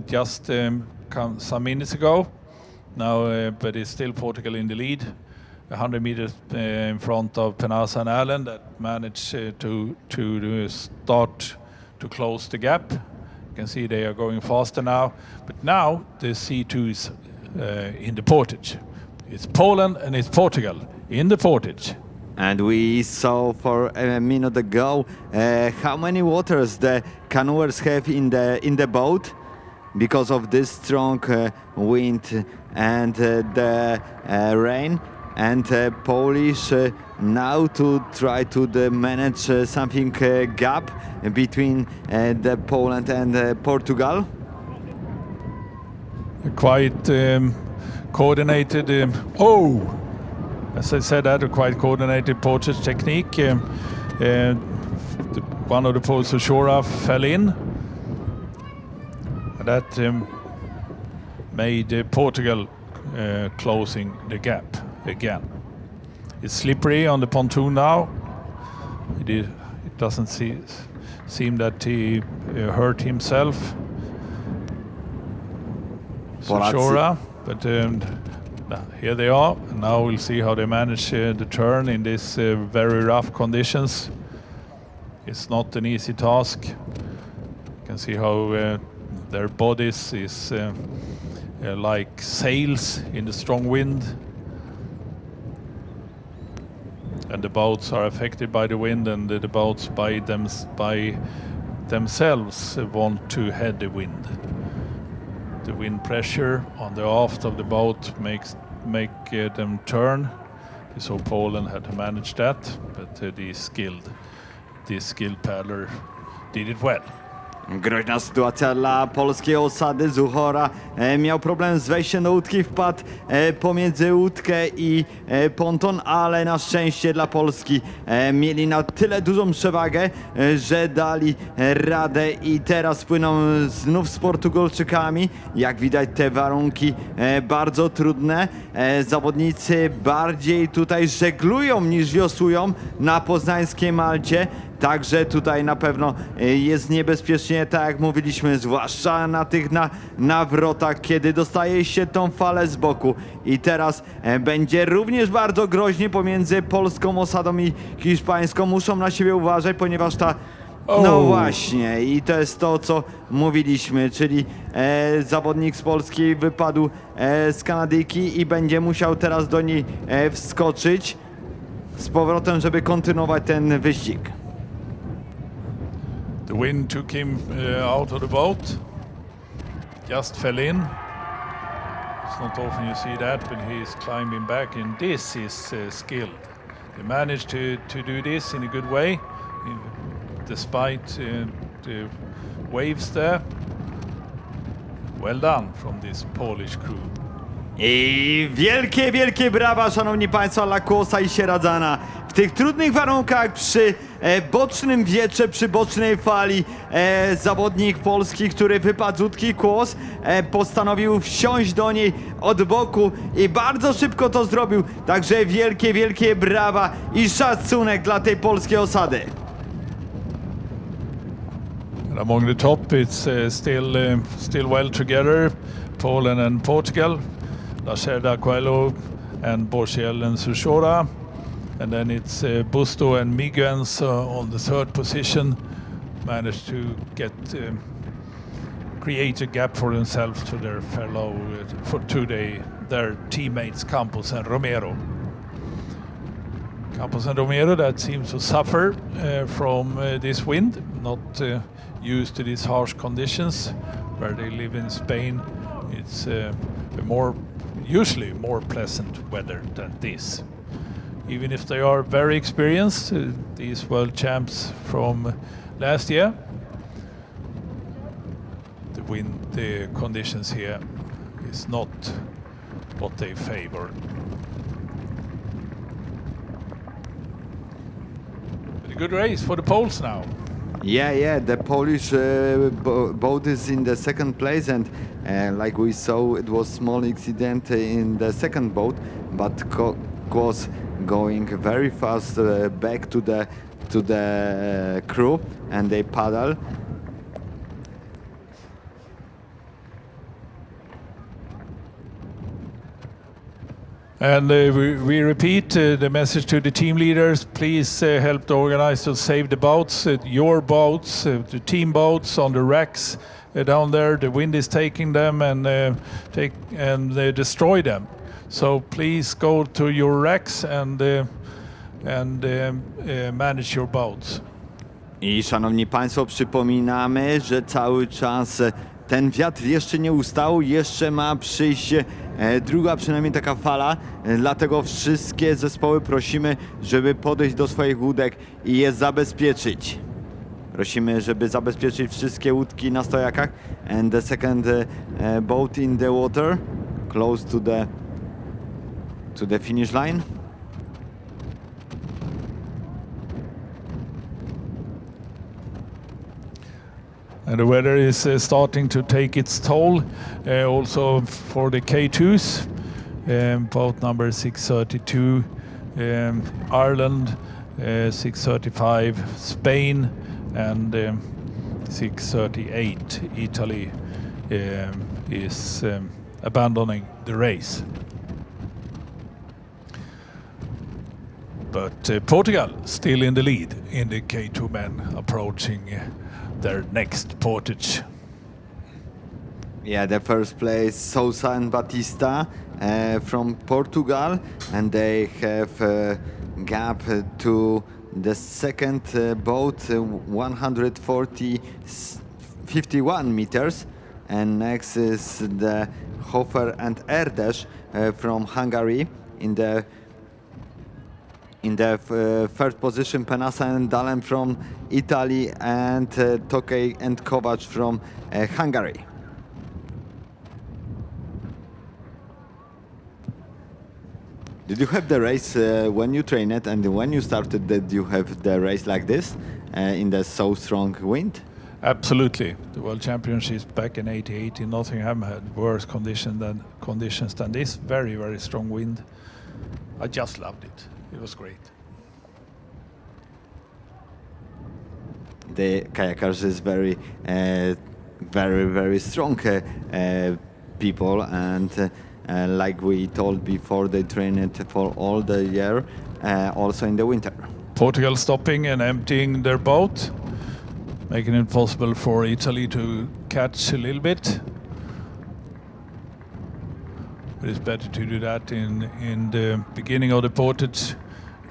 Just some minutes ago now, but it's still Portugal in the lead, 100 meters in front of Penasa and Allen that managed to start to close the gap. You can see they are going faster now, but now the C2 is in the portage. It's Poland and it's Portugal in the portage. And we saw for a minute ago how many waters the canoers have in the boat. Because of this strong wind and the rain, and Polish now to try to manage something gap between the Poland and Portugal. Quite coordinated. As I said, that a quite coordinated portage technique. One of the poles of Shora fell in. And that made Portugal closing the gap again. It's slippery on the pontoon now. It doesn't seem that he hurt himself. Shora, but here they are. And now we'll see how they manage the turn in this very rough conditions. It's not an easy task. You can see how their bodies is like sails in the strong wind. And the boats are affected by the wind, and the boats by themselves want to head the wind. The wind pressure on the aft of the boat make them turn. So Poland had to manage that, but this skilled paddler did it well. Groźna sytuacja dla polskiej osady. Zuchora miał problem z wejściem do łódki, wpadł pomiędzy łódkę i ponton, ale na szczęście dla Polski mieli na tyle dużą przewagę, że dali radę i teraz płyną znów z Portugalczykami. Jak widać, te warunki bardzo trudne. Zawodnicy bardziej tutaj żeglują niż wiosłują na poznańskiej Malcie. Także tutaj na pewno jest niebezpiecznie, tak jak mówiliśmy, zwłaszcza na tych nawrotach, kiedy dostaje się tą falę z boku. I teraz będzie również bardzo groźnie pomiędzy polską osadą i hiszpańską. Muszą na siebie uważać, ponieważ no właśnie, i to jest to, co mówiliśmy, czyli zawodnik z Polski wypadł z Kanadyjki i będzie musiał teraz do niej wskoczyć z powrotem, żeby kontynuować ten wyścig. The wind took him out of the boat, just fell in. It's not often you see that, but he's climbing back, and this is skilled. They managed to do this in a good way, despite the waves there. Well done from this Polish crew. I wielkie brawa, szanowni państwo, dla Kłosa i Sieradzana. W tych trudnych warunkach, przy bocznym wietrze, przy bocznej fali, zawodnik polski, który wypadł z łódki, Kłos, postanowił wsiąść do niej od boku i bardzo szybko to zrobił. Także wielkie brawa i szacunek dla tej polskiej osady. And among the top, it's still well together. Poland and Portugal, Lacerda, Coelho, and Borsiel and Sushora. And then it's Busto and Miguens on the third position. Managed to create a gap for themselves to their fellow, their teammates Campos and Romero. Campos and Romero that seems to suffer from this wind, not used to these harsh conditions. Where they live in Spain, it's usually more pleasant weather than this. Even if they are very experienced, these world champs from last year, the conditions here is not what they favor. But a good race for the Poles now. Yeah, the Polish boat is in the second place, and like we saw, it was small accident in the second boat, but was going very fast back to the crew, and they paddle. And we repeat the message to the team leaders. Please help the organizers save the boats, your boats, the team boats on the racks down there. The wind is taking them and destroy them. So please go to your racks and manage your boats. I szanowni państwo, przypominamy, że cały czas ten wiatr jeszcze nie ustał, jeszcze ma przyjść druga przynajmniej taka fala, dlatego wszystkie zespoły prosimy, żeby podejść do swoich łódek i je zabezpieczyć. Prosimy, żeby zabezpieczyć wszystkie łódki na stojakach. And the second boat in the water, close to the finish line. And the weather is starting to take its toll, also for the K2s, boat number 632, Ireland, 635, Spain, and 638, Italy, is abandoning the race. But Portugal still in the lead in the K2 men, approaching their next portage. Yeah, the first place, Sousa and Batista from Portugal, and they have a gap to the second boat, 51 meters. And next is the Hofer and Erdős from Hungary in the third position, Penasa and Dalen from Italy, and Tokay and Kovac from Hungary. Did you have the race when you trained it, and when you started, did you have the race like this in the so strong wind? Absolutely. The World Championships back in '88 in Nottingham had worse conditions than this. Very, very strong wind. I just loved it. It was great. The kayakers is very, very strong people, and like we told before, they train it for all the year, also in the winter. Portugal stopping and emptying their boat, making it possible for Italy to catch a little bit. But it's better to do that in the beginning of the portage.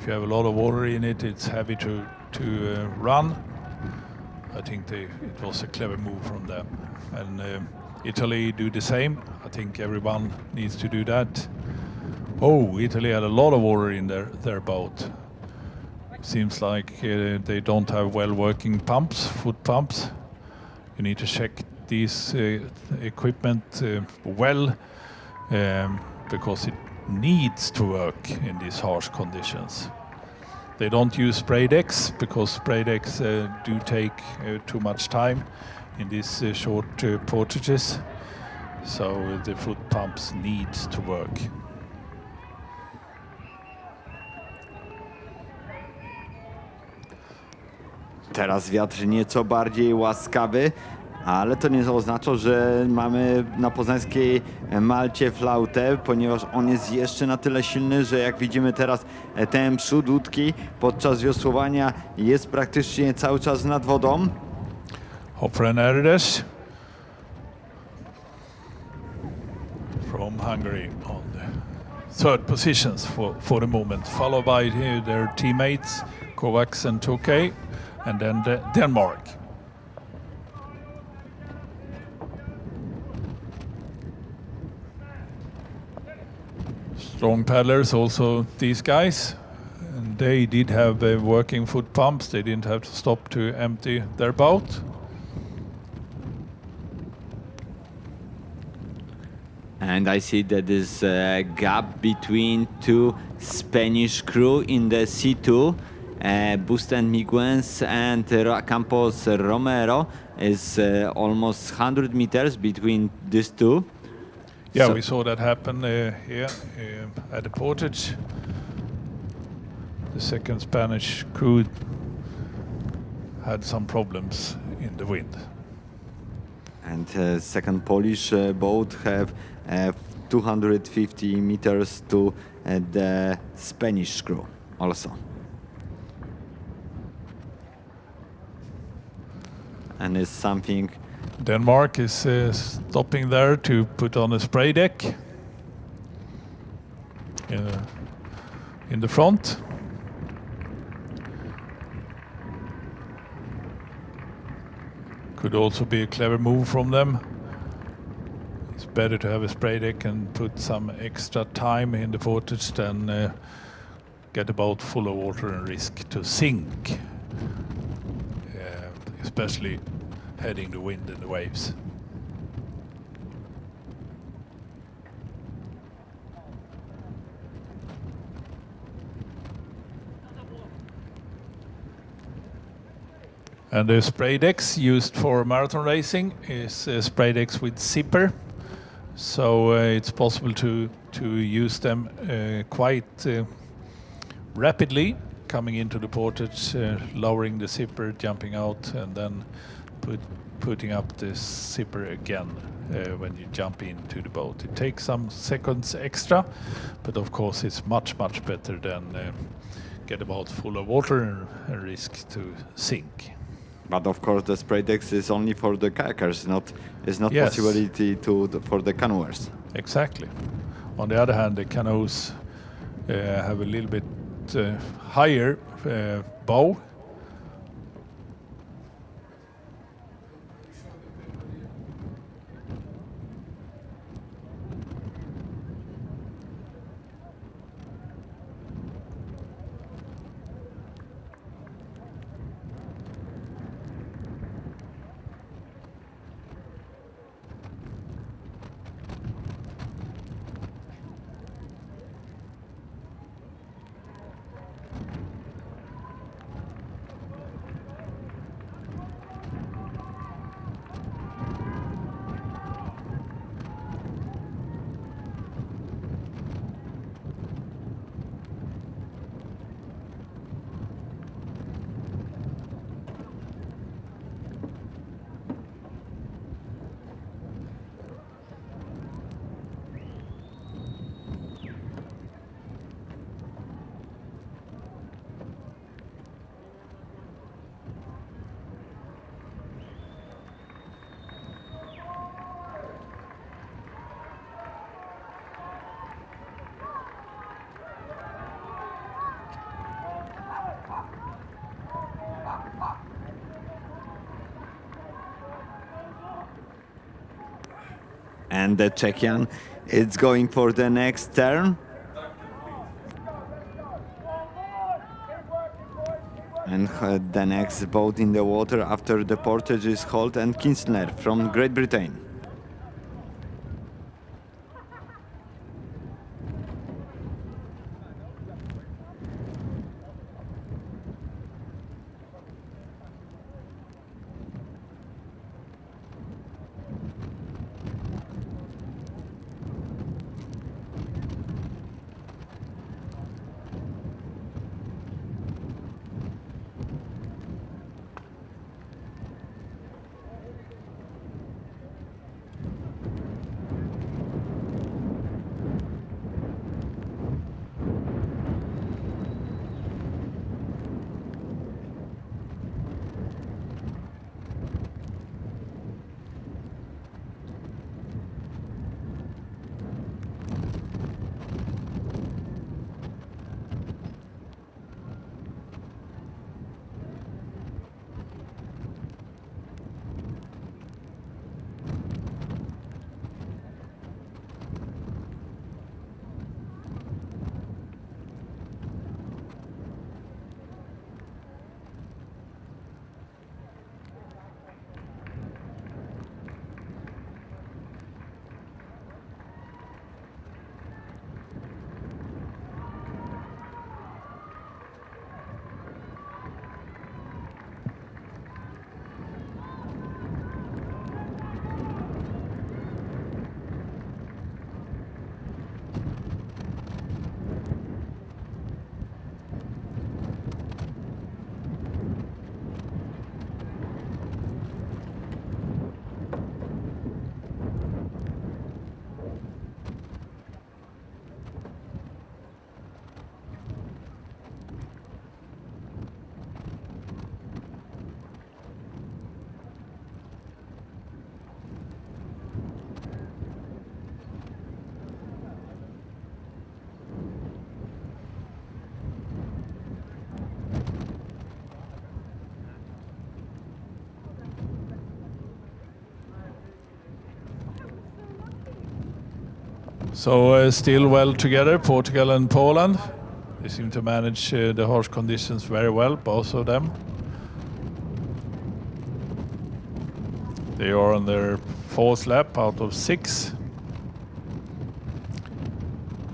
If you have a lot of water in it, it's heavy to run. I think it was a clever move from them. And Italy do the same. I think everyone needs to do that. Oh, Italy had a lot of water in their boat. Seems like they don't have well-working pumps, foot pumps. You need to check these equipment well, because it needs to work in these harsh conditions. They don't use spray decks because spray decks do take too much time in these short portages. So the foot pumps need to work. Teraz wiatr nieco bardziej łaskawy, ale to nie oznacza, że mamy na poznańskiej Malcie flautę, ponieważ on jest jeszcze na tyle silny, że jak widzimy teraz, ten przód łódki podczas wiosłowania jest praktycznie cały czas nad wodą. Hofer and Erdős from Hungary on the third positions for the moment, followed by their teammates Kovacs and Tokay, and then Denmark. Strong paddlers also, these guys. And they did have working foot pumps. They didn't have to stop to empty their boat. And I see that there's a gap between two Spanish crew in the C2. Busten Miguens and Campos Romero is almost 100 meters between these two. Yeah, So- we saw that happen here at the portage. The second Spanish crew had some problems in the wind. And second Polish boat have 250 meters to the Spanish crew also. And it's something. Denmark is stopping there to put on a spray deck in the front. Could also be a clever move from them. It's better to have a spray deck and put some extra time in the portage than get a boat full of water and risk to sink, especially heading the wind and the waves. And the spray decks used for marathon racing is spray decks with zipper. So it's possible to use them quite rapidly, coming into the portage, lowering the zipper, jumping out, and then putting up the zipper again when you jump into the boat. It takes some seconds extra, but of course it's much better than get a boat full of water and risk to sink. But of course, the spray decks is only for the kayakers. It's not Yes. possibility for the canoers. Exactly. On the other hand, the canoes have a little bit higher bow. And the Czechian is going for the next turn. And the next boat in the water after the portage is Holt and Kinsler from Great Britain. So still well together, Portugal and Poland. They seem to manage the harsh conditions very well, both of them. They are on their fourth lap out of 6,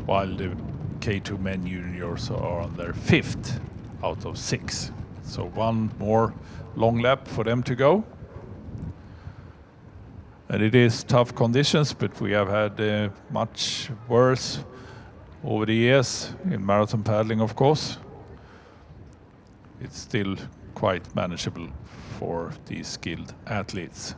while the K2 men juniors are on their 5th out of 6. So one more long lap for them to go. And it is tough conditions, but we have had much worse over the years in marathon paddling, of course. It's still quite manageable for these skilled athletes.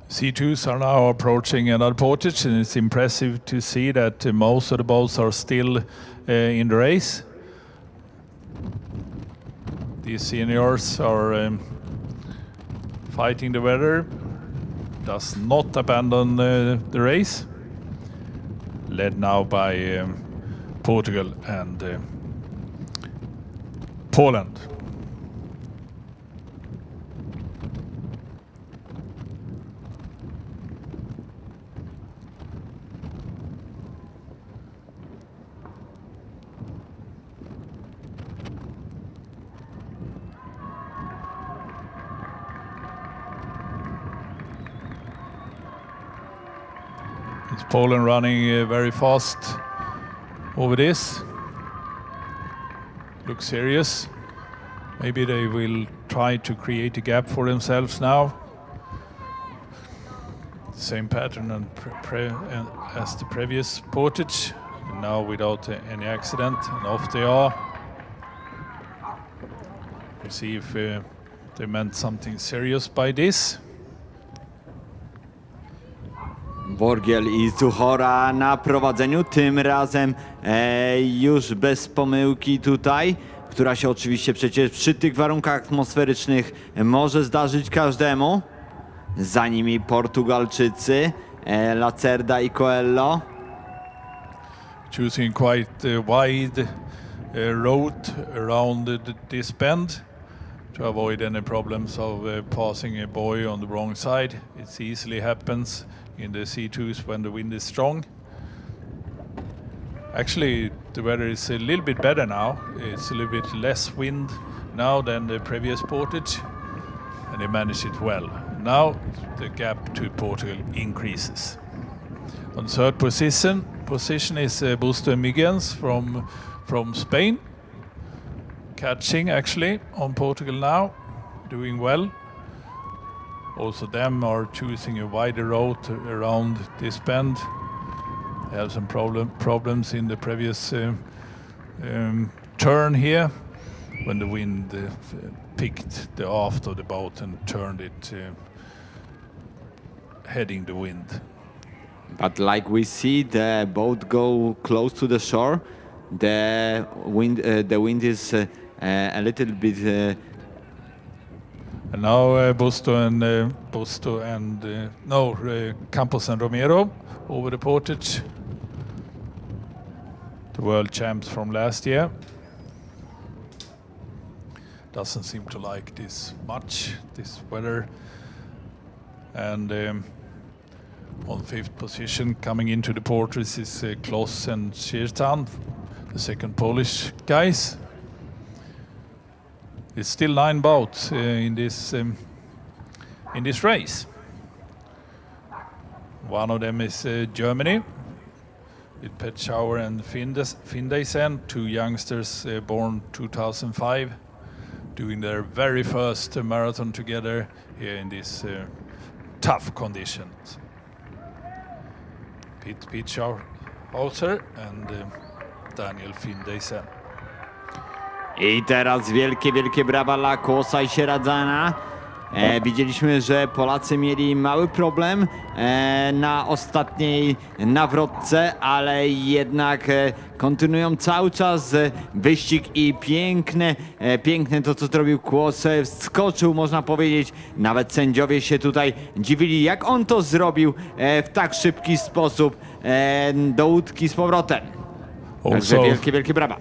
C2s are now approaching another portage, and it's impressive to see that most of the boats are still in the race. These seniors are fighting the weather, does not abandon the race, led now by Portugal and Poland. It's Poland running very fast over this. Looks serious. Maybe they will try to create a gap for themselves now. Same pattern as the previous portage. And now without any accident, and off they are. We'll see if they meant something serious by this. Borgiel i Suchora na prowadzeniu, tym razem już bez pomyłki tutaj, która się oczywiście przecież przy tych warunkach atmosferycznych może zdarzyć każdemu. Za nimi Portugalczycy, Lacerda i Coelho. Choosing quite a wide road around this bend to avoid any problems of passing a buoy on the wrong side. It easily happens in the C2s when the wind is strong. Actually, the weather is a little bit better now. It's a little bit less wind now than the previous portage, and they managed it well. Now the gap to Portugal increases. On third position is Busto and Miguens from Spain, catching actually on Portugal now, doing well. Also them are choosing a wider road around this bend. They have some problems in the previous turn here, when the wind picked the aft of the boat and turned it heading the wind. But like we see the boat go close to the shore, the wind is a little bit and now Campos and Romero over the portage, the world champs from last year. Doesn't seem to like this much, this weather, and On 5th position, coming into the porters is Klos and Siertan, the second Polish guys. It's still 9 boats in this race. One of them is Germany, with Petschauer and Findeisen, 2 youngsters born 2005, doing their very first marathon together here in these tough conditions. Petschauer and Daniel Findeisen. I teraz wielkie brawa dla Kłosa i Sieradzana. Widzieliśmy, że Polacy mieli mały problem na ostatniej nawrotce, ale jednak kontynuują cały czas wyścig i piękne to, co zrobił Kłos. Wskoczył, można powiedzieć, nawet sędziowie się tutaj dziwili, jak on to zrobił w tak szybki sposób do łódki z powrotem. Także wielkie brawa.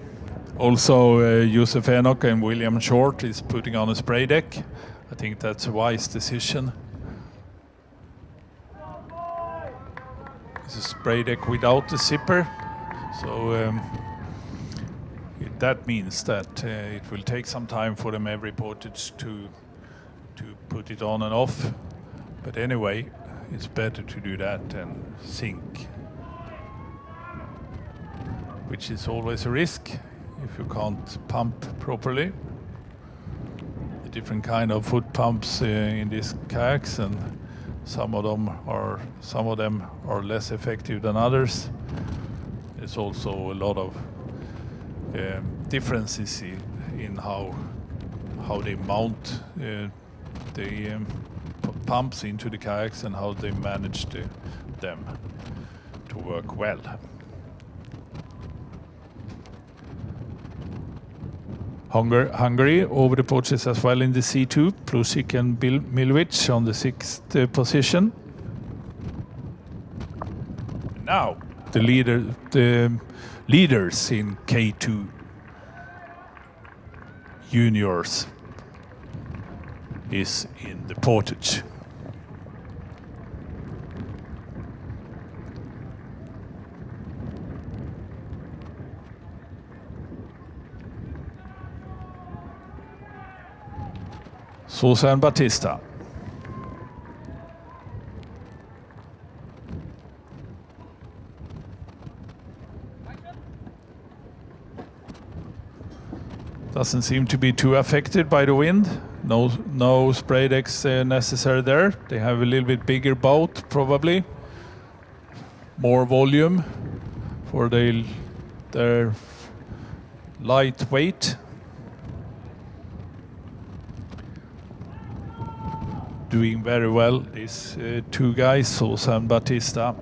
Also, Josef Enoch and William Short is putting on a spray deck. I think that's a wise decision. It's a spray deck without the zipper, so that means that it will take some time for them every portage to put it on and off. But anyway, it's better to do that than sink, which is always a risk if you can't pump properly. The different kind of foot pumps in these kayaks, and some of them are less effective than others. There's also a lot of differences in how they mount the pumps into the kayaks and how they manage them to work well. Hungary over the porches as well in the C2. Plusik and Milvic on the 6th position. Now the leaders in K2 juniors is in the portage. Susan Batista. Doesn't seem to be too affected by the wind. No spray decks necessary there. They have a little bit bigger boat, probably. More volume for their light weight. Doing very well, these 2 guys, Sosa and Batista.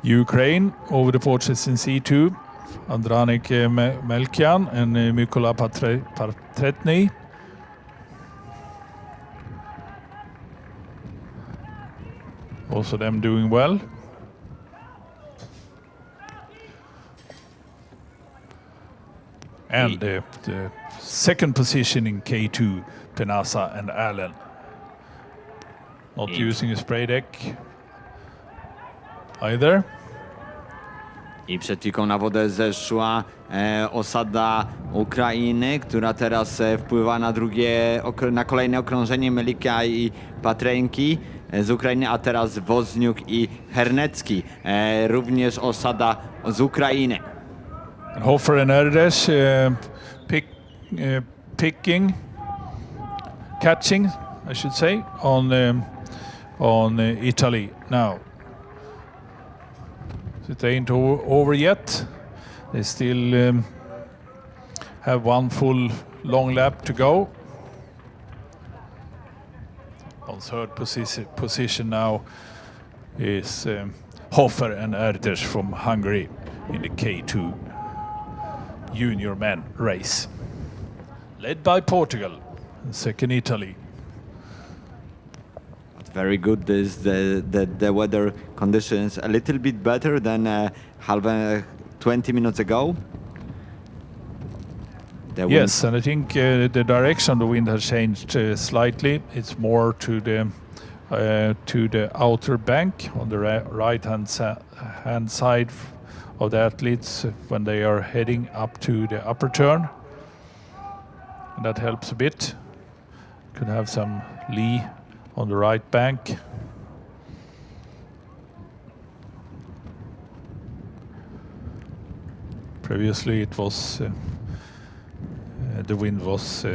Ukraine over the porches in C2, Andranik Melkian and Mykola Patretny. Also them doing well. And the second position in K2, Penasa and Allen. Not using a spray deck either. I przed chwilą na wodę zeszła osada Ukrainy, która teraz wpływa na kolejne okrążenie Melika i Patrenki z Ukrainy, a teraz Wozniuk i Hernecki, również osada z Ukrainy. Hofer and Erdes catching, I should say, on Italy now. It ain't over yet. They still have one full long lap to go. On 3rd position now is Hofer and Erdős from Hungary in the K2 junior men race. Led by Portugal, and second Italy. very good. This the weather conditions a little bit better than 20 minutes ago. The wind- Yes, and I think the direction of the wind has changed slightly. It's more to the outer bank on the right-hand hand side of the athletes when they are heading up to the upper turn. And that helps a bit. Could have some lee on the right bank. Previously it was the wind was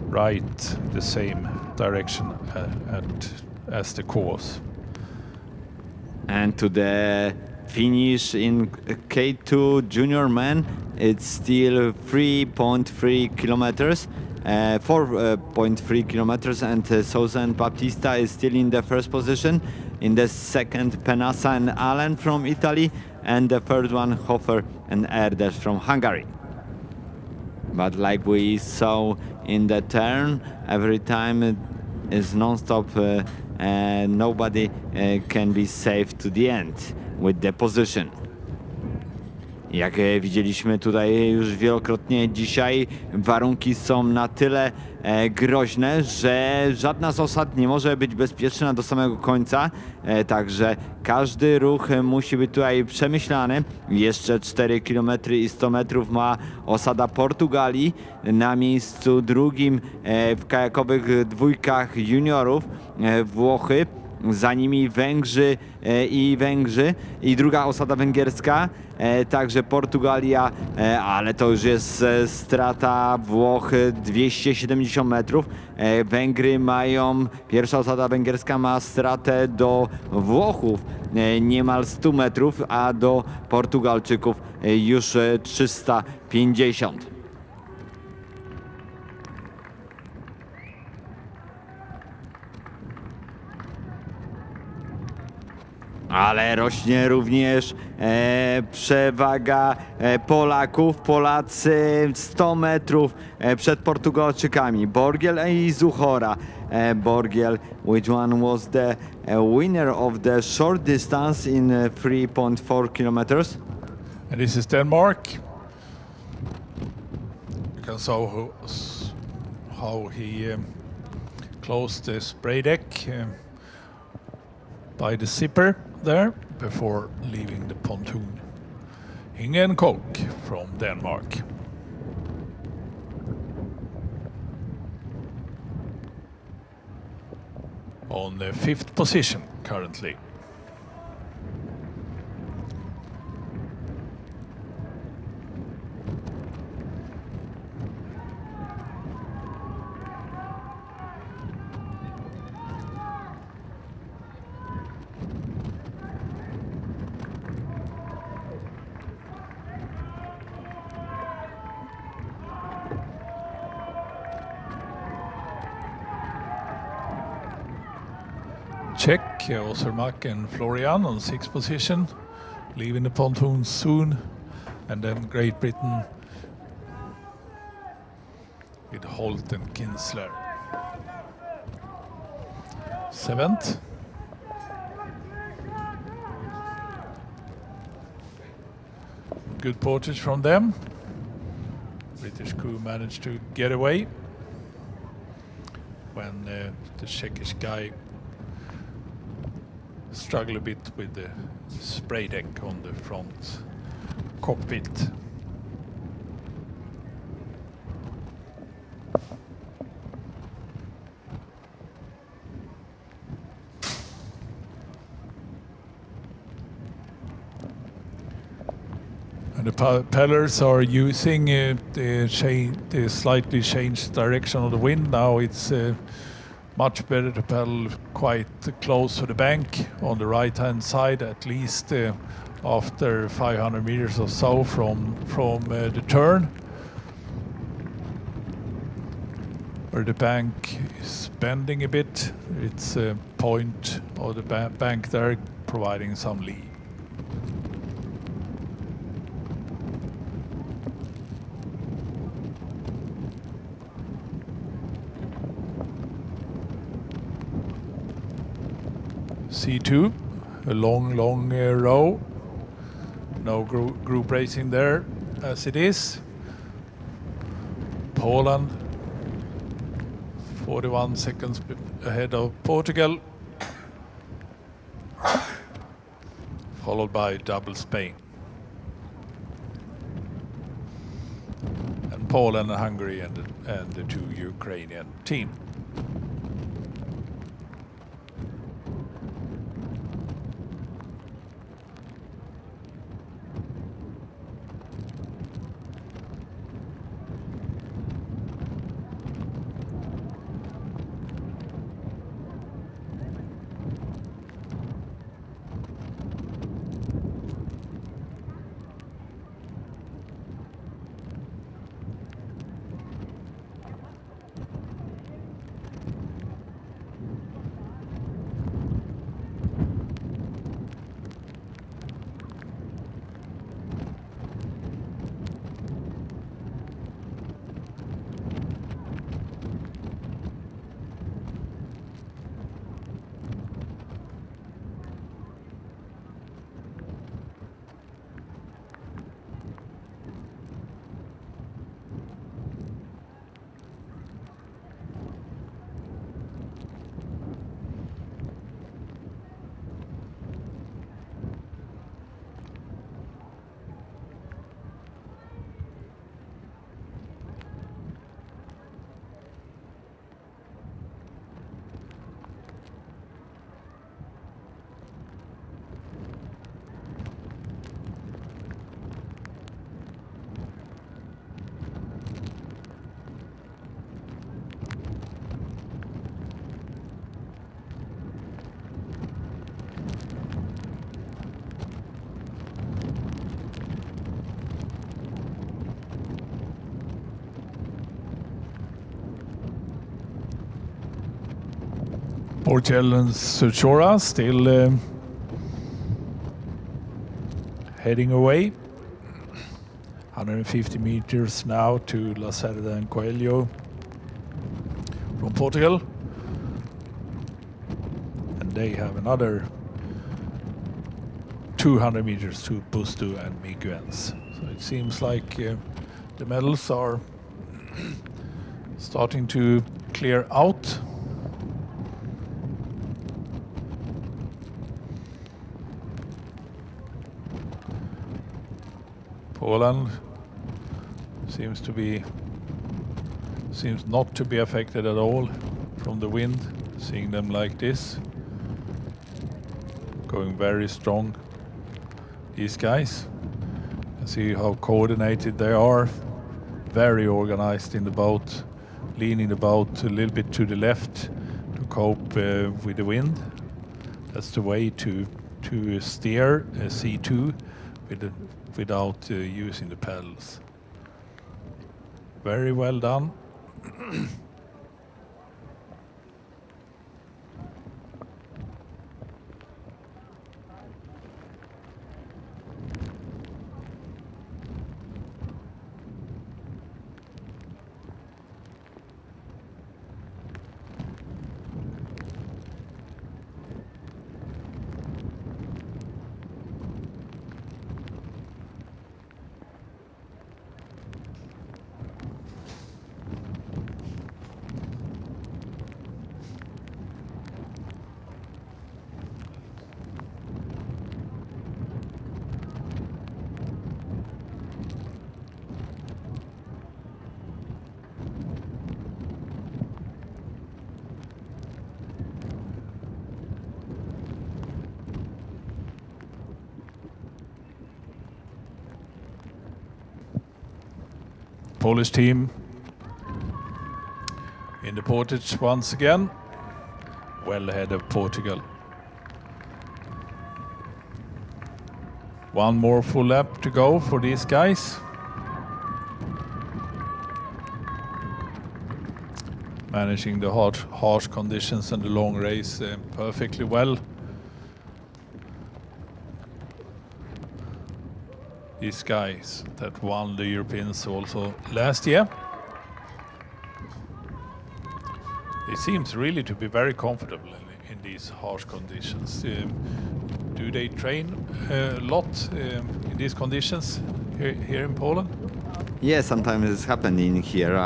right the same direction as the course. And to the finish in K2 junior men, it's still 3.3 kilometers, 4.3 kilometers, and Southern Baptista is still in the first position. In the second, Penasa and Allen from Italy, and the third one, Hofer and Erdős from Hungary. But like we saw in the turn, every time it is non-stop, nobody can be safe to the end with the position. Jak widzieliśmy tutaj już wielokrotnie dzisiaj, warunki są na tyle groźne, że żadna z osad nie może być bezpieczna do samego końca, także każdy ruch musi być tutaj przemyślany. Jeszcze 4 km i 100 metrów ma osada Portugalii. Na miejscu drugim w kajakowych dwójkach juniorów Włochy. Za nimi Węgrzy i druga osada węgierska, także Portugalia, ale to już jest strata Włoch 270 metrów. Węgry mają, pierwsza osada węgierska ma stratę do Włochów niemal 100 metrów, a do Portugalczyków już 350. Ale rośnie również przewaga Polaków. Polacy 100 metrów przed Portugalczykami. Borgiel i Zuchora. Borgiel, which one was the winner of the short distance in 3.4 kilometers. And this is Denmark. You can see how he closed the spray deck by the zipper there before leaving the pontoon. Ingen Kok from Denmark. On the 5th position currently. Czech, Osermak and Florian on 6th position, leaving the pontoon soon, and then Great Britain with Holt and Kinsler. 7th. Good portage from them. British crew managed to get away when the Czechish guy struggle a bit with the spray deck on the front cockpit. And the paddlers are using the slightly changed direction of the wind. Now it's much better to paddle quite close to the bank on the right-hand side, at least after 500 meters or so from the turn, where the bank is bending a bit. It's a point of the bank there providing some lee. C2, a long row. No group racing there as it is. Poland, 41 seconds ahead of Portugal, followed by double Spain. And Poland and Hungary and the two Ukrainian team. Portugal and Suchora still heading away. 150 meters now to Lacerda and Coelho from Portugal. And they have another 200 meters to Busto and Miguens. So it seems like the medals are starting to clear out. Poland seems not to be affected at all from the wind, seeing them like this. Going very strong, these guys. And see how coordinated they are. Very organized in the boat, leaning the boat a little bit to the left to cope with the wind. That's the way to steer a C2 without using the pedals. Very well done. Polish team in the portage once again, well ahead of Portugal. One more full lap to go for these guys. Managing the harsh conditions and the long race perfectly well. These guys that won the Europeans also last year. It seems really to be very comfortable in these harsh conditions. Do they train a lot in these conditions here in Poland? Yeah, sometimes it's happening here.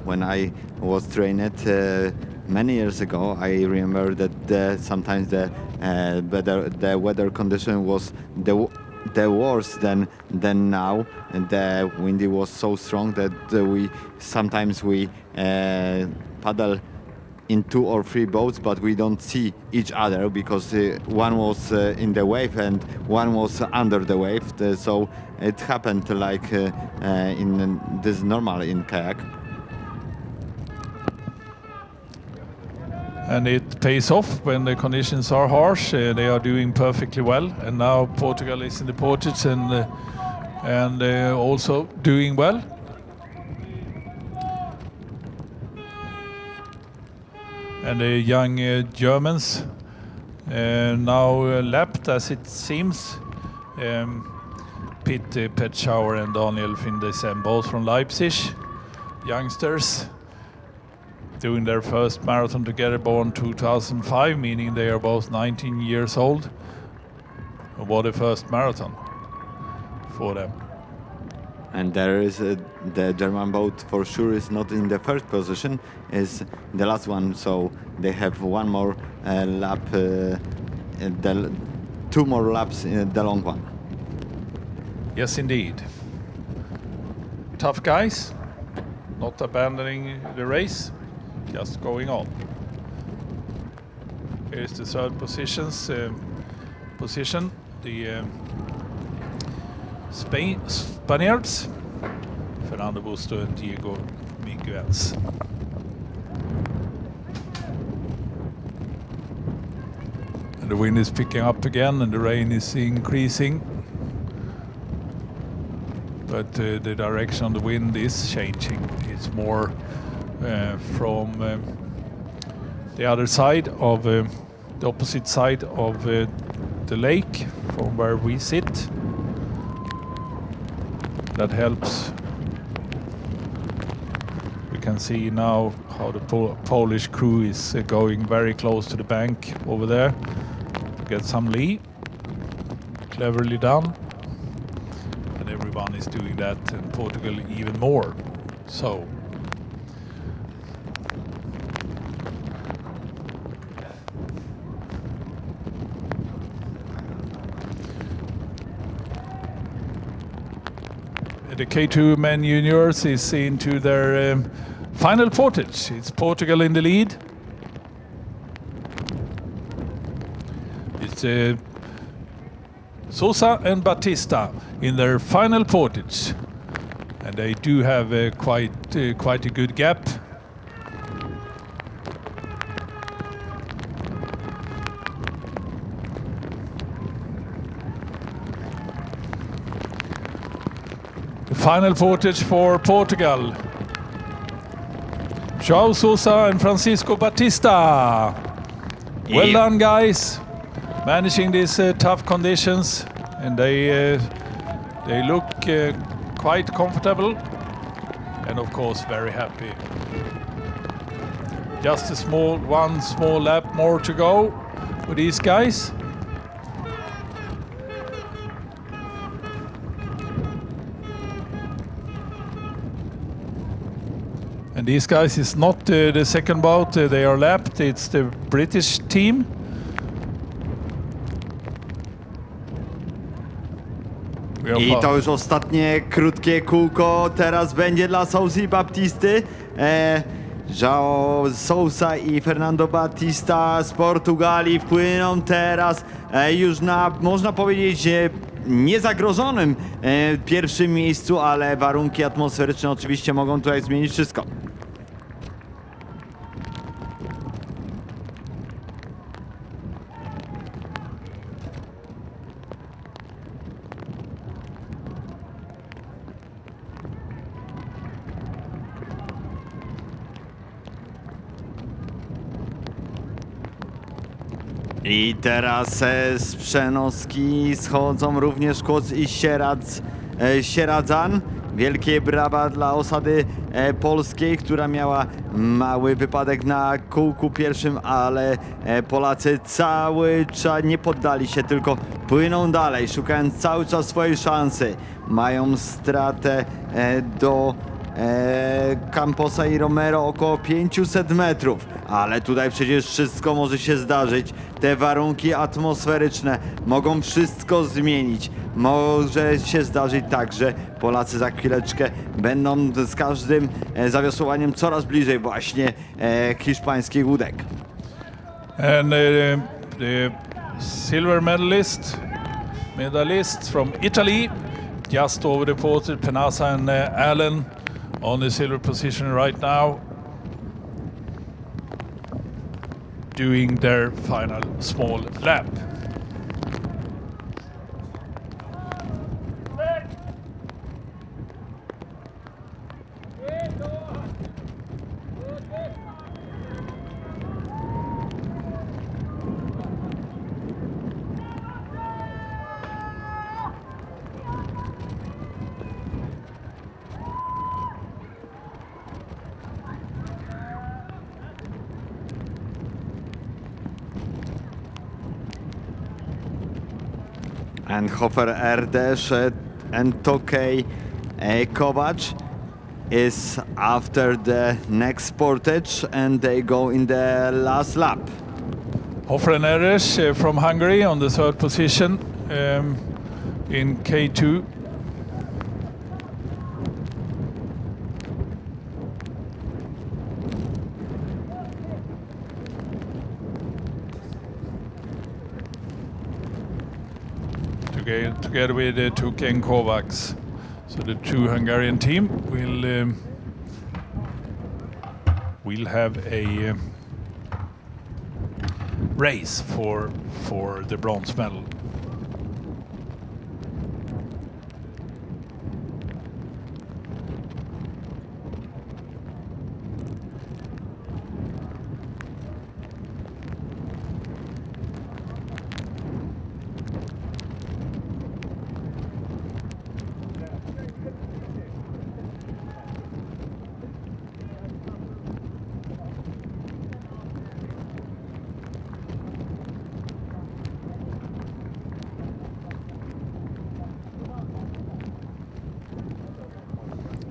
When I was trained many years ago, I remember that sometimes the weather condition was the worse than now, and the windy was so strong that we sometimes paddle in 2 or 3 boats, but we don't see each other because one was in the wave and one was under the wave. So it happened like in this normal in kayak. And it pays off when the conditions are harsh. They are doing perfectly well, and now Portugal is in the portage and also doing well. And the young Germans now lapped, as it seems. Pitt Petschauer and Daniel Findesem, both from Leipzig, youngsters, doing their first marathon together, born 2005, meaning they are both 19 years old. What a first marathon for them. And there is the German boat for sure is not in the first position, is the last one. So they have one more lap, 2 more laps in the long one. Yes, indeed. Tough guys, not abandoning the race, just going on. Here's the third position. The Spaniards, Fernando Busto and Diego Miguels. And the wind is picking up again and the rain is increasing. But the direction of the wind is changing. It's more from the other side of the opposite side of the lake from where we sit. That helps. We can see now how the Polish crew is going very close to the bank over there to get some lee. Cleverly done. And everyone is doing that in Portugal even more. So. The K2 men juniors is into their final portage. It's Portugal in the lead. It's Sosa and Batista in their final portage, and they do have quite a good gap. Final portage for Portugal. João Sousa and Francisco Batista. Well done, guys. Managing these tough conditions, and they look quite comfortable, and of course very happy. Just one small lap more to go for these guys. And these guys is not the second boat they are lapped, it's the British team. I to już ostatnie krótkie kółko teraz będzie dla Sousy i Baptisty. João Sousa i Fernando Batista z Portugalii wpłyną teraz już na, można powiedzieć, niezagrożonym pierwszym miejscu, ale warunki atmosferyczne oczywiście mogą tutaj zmienić wszystko. I teraz z Przenoski schodzą również Kłos i Sieradzan. Wielkie brawa dla osady polskiej, która miała mały wypadek na kółku pierwszym, ale Polacy cały czas nie poddali się, tylko płyną dalej, szukając cały czas swojej szansy. Mają stratę do Camposa i Romero około 500 metrów, ale tutaj przecież wszystko może się zdarzyć. Te warunki atmosferyczne mogą wszystko zmienić. Może się zdarzyć tak, że Polacy za chwileczkę będą z każdym zawiosłowaniem coraz bliżej właśnie hiszpańskich łódek. And the silver medalist from Italy, just over the portage, Penasa and Allen on the silver position right now, doing their final small lap. And Hofer Erdős and Tokaj Kovacs is after the next portage, and they go in the last lap. Hofer and Erres from Hungary on the third position in K2. Together with Tokaj and Kovacs. So the two Hungarian team will have a race for the bronze medal.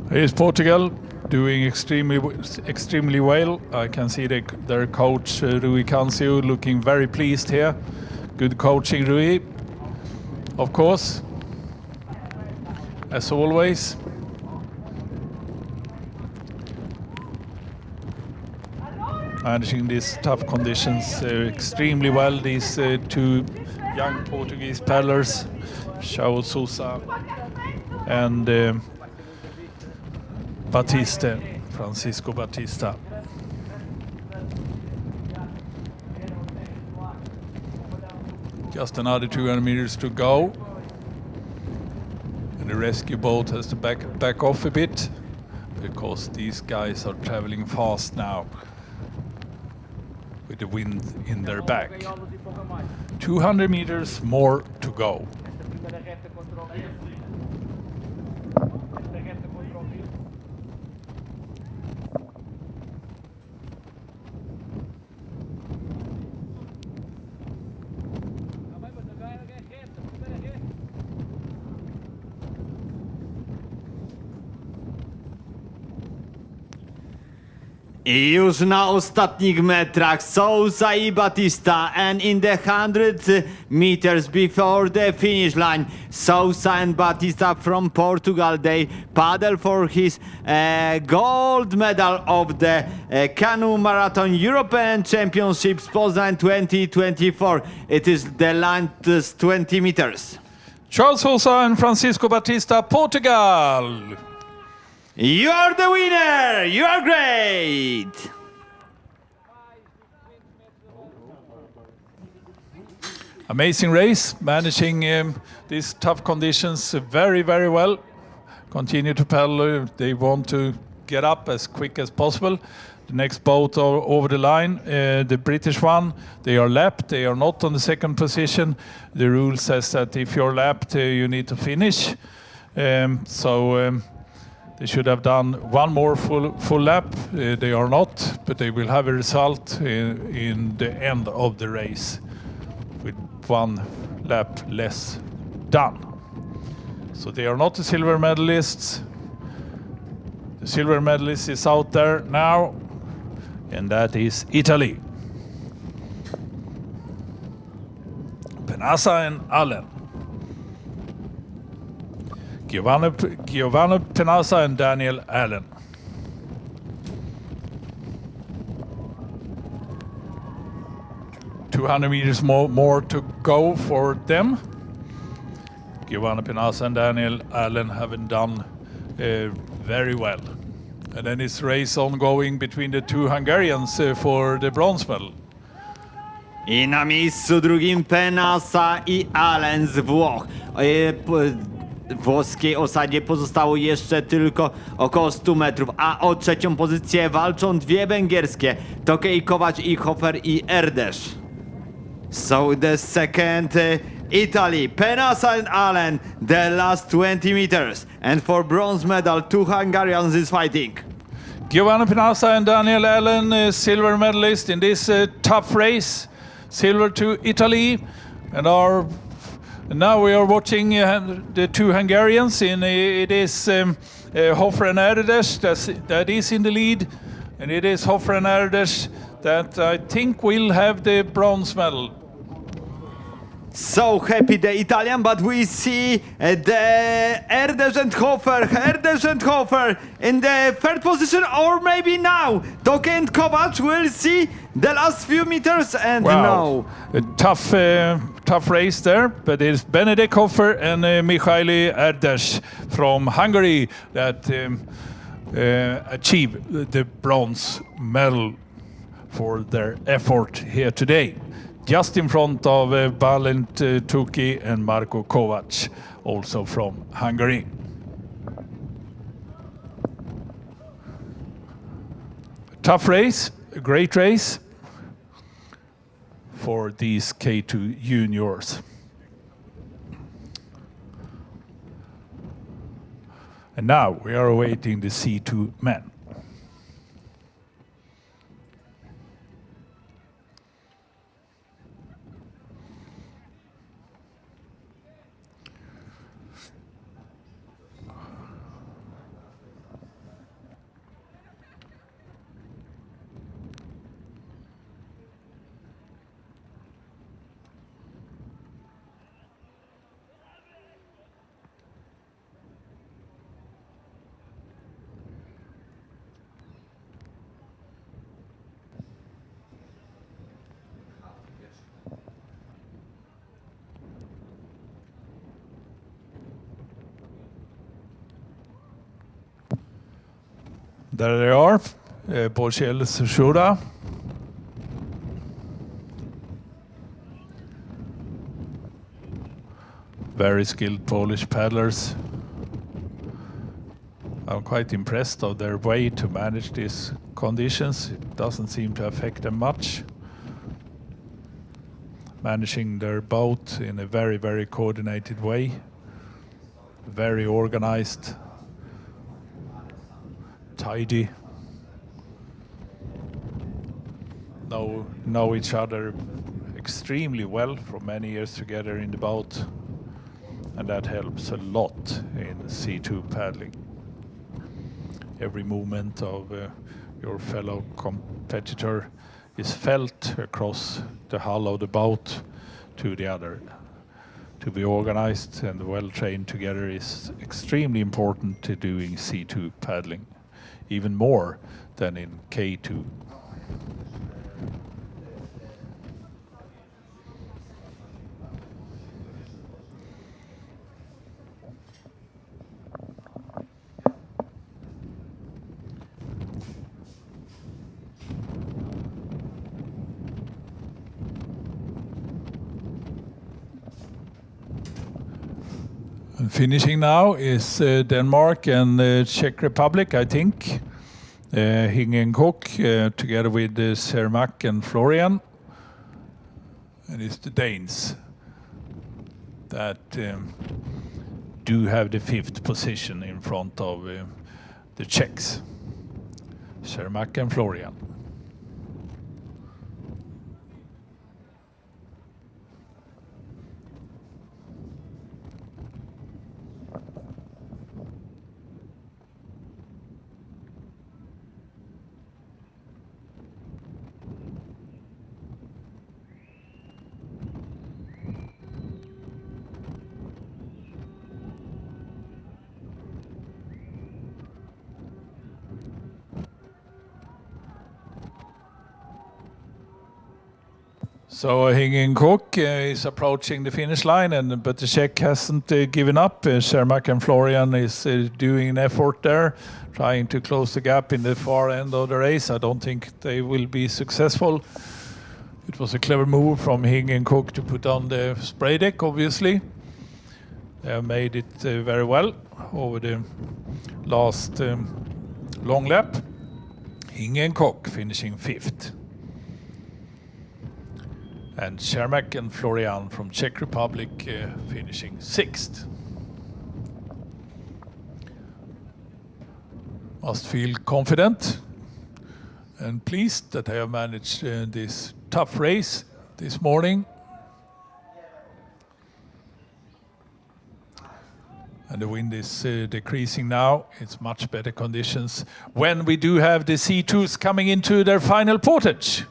Here's Portugal doing extremely well. I can see their coach Rui Cancio looking very pleased here. Good coaching, Rui, of course, as always. Managing these tough conditions extremely well, these two young Portuguese paddlers, João Sousa and Francisco Batista. Just another 200 meters to go. And the rescue boat has to back off a bit because these guys are traveling fast now with the wind in their back. 200 meters more to go. I już na ostatnich metrach Sousa i Batista, and in the 100 meters before the finish line, Sousa and Batista from Portugal, they paddle for his gold medal of the Canoe Marathon European Championships Poznan 2024. It is the longest 20 meters. João Sousa and Francisco Batista, Portugal. You are the winner! You are great! Amazing race, managing these tough conditions very, very well. Continue to paddle. They want to get up as quick as possible. The next boat over the line, the British one, they are lapped. They are not on the second position. The rule says that if you're lapped, you need to finish. They should have done one more full lap. They are not, but they will have a result in the end of the race with one lap less done. So they are not the silver medalists. The silver medalist is out there now, and that is Italy. Penasa and Allen. Giovanni Penasa and Daniel Allen. "200 meters more to go for them." Giovanni Penasa and Daniel Allen haven't done very well. And then it's race ongoing between the two Hungarians for the bronze medal. I na miejscu drugim Penasa i Allen z Włoch. Włoskiej osadzie pozostało jeszcze tylko około 100 metrów, a o trzecią pozycję walczą dwie węgierskie. Tokej Kovac i Hofer i Erdős. So the second Italy, Penasa and Allen, the last 20 meters. And for bronze medal, two Hungarians is fighting. Giovanni Penasa and Daniel Allen, silver medalist in this tough race. Silver to Italy. And now we are watching the two Hungarians. It is Hofer and Erdős that is in the lead. And it is Hofer and Erdős that I think will have the bronze medal. So happy the Italian, but we see the Erdős and Hofer in the third position, or maybe now Tokej and Kovac will see the last few meters, and no. A tough race there, but it's Benedikt Hofer and Mihaly Erdős from Hungary that achieve the bronze medal for their effort here today. Just in front of Balint Tuki and Marko Kovac, also from Hungary. Tough race, a great race for these K2 juniors. And now we are awaiting the C2 men. There they are, Borsel Szura. Very skilled Polish paddlers. I'm quite impressed of their way to manage these conditions. It doesn't seem to affect them much. Managing their boat in a very, very coordinated way. Very organized. Tidy. Know each other extremely well from many years together in the boat, and that helps a lot in C2 paddling. Every movement of your fellow competitor is felt across the hull of the boat to the other. To be organized and well trained together is extremely important to doing C2 paddling. Even more than in K2. And finishing now is Denmark and the Czech Republic, I think. Hingen Kok together with Cermak and Florian. And it's the Danes that do have the fifth position in front of the Czechs, Cermak and Florian. So Hingen Cook is approaching the finish line, but the Czech hasn't given up. Cermak and Florian is doing an effort there, trying to close the gap in the far end of the race. I don't think they will be successful. It was a clever move from Hingen Cook to put on the spray deck, obviously. They have made it very well over the last long lap. Hingen Cook finishing 5th. And Cermak and Florian from Czech Republic finishing 6th. Must feel confident and pleased that they have managed this tough race this morning. And the wind is decreasing now. It's much better conditions when we do have the C2s coming into their final portage.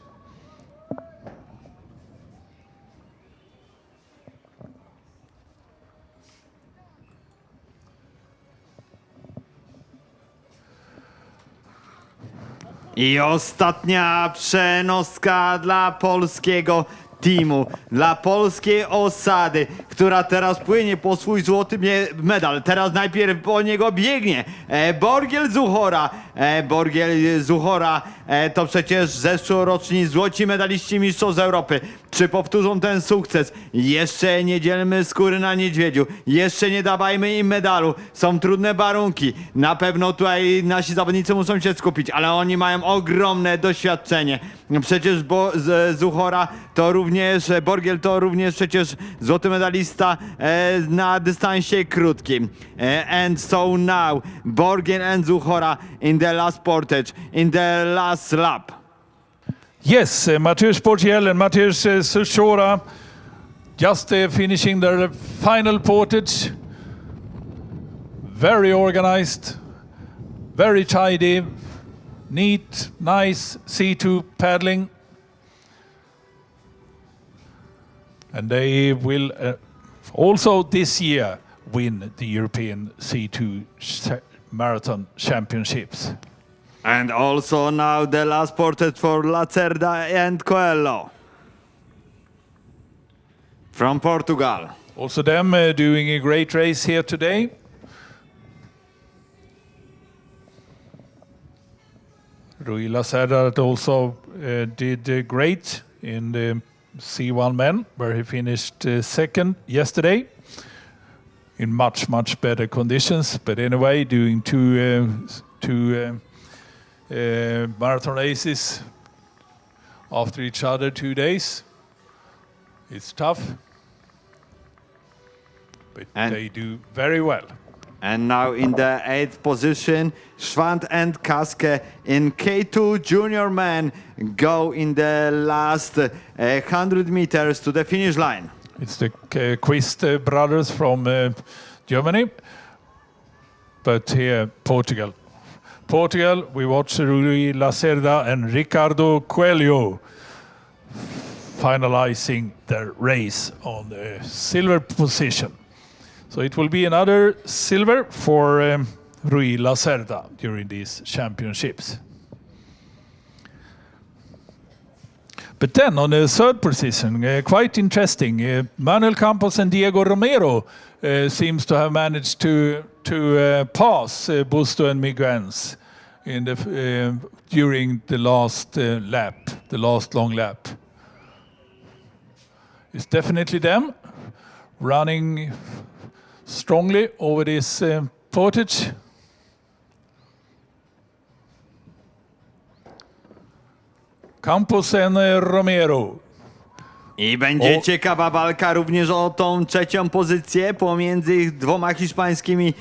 I ostatnia przenostka dla polskiego teamu, dla polskiej osady, która teraz płynie po swój złoty medal. Teraz najpierw po niego biegnie Borgiel Zuchora. Borgiel Zuchora to przecież zeszłoroczni złoci medaliści mistrzostw Europy. Czy powtórzą ten sukces? Jeszcze nie dzielmy skóry na niedźwiedziu. Jeszcze nie dawajmy im medalu. Są trudne warunki. Na pewno tutaj nasi zawodnicy muszą się skupić, ale oni mają ogromne doświadczenie. Przecież Zuchora to również, Borgiel to również przecież złoty medalista na dystansie krótkim. And so now, Borgiel and Zuchora in the last portage, in the last lap. Yes, Mateusz Borgiel and Mateusz Zuchora just finishing their final portage. Very organized, very tidy, neat, nice C2 paddling. And they will also this year win the European C2 Marathon Championships. And also now the last portage for Lacerda and Coelho from Portugal. Also them doing a great race here today. Rui Lacerda also did great in the C1 men, where he finished second yesterday in much better conditions. But anyway, doing two marathon races after each other 2 days, it's tough, but they do very well. And now in the 8th position, Schwand and Kaske in K2 junior men go in the last 100 meters to the finish line. It's the Quist brothers from Germany, but here Portugal. Portugal, we watch Rui Lacerda and Ricardo Coelho finalizing their race on the silver position. So it will be another silver for Rui Lacerda during these championships. But then on the 3rd position, quite interesting. Manuel Campos and Diego Romero seems to have managed to pass Busto and Miguens in the during the last lap, the last long lap. It's definitely them running strongly over this portage. Campos and Romero I będzie O. ciekawa walka również o tą trzecią pozycję pomiędzy dwoma hiszpańskimi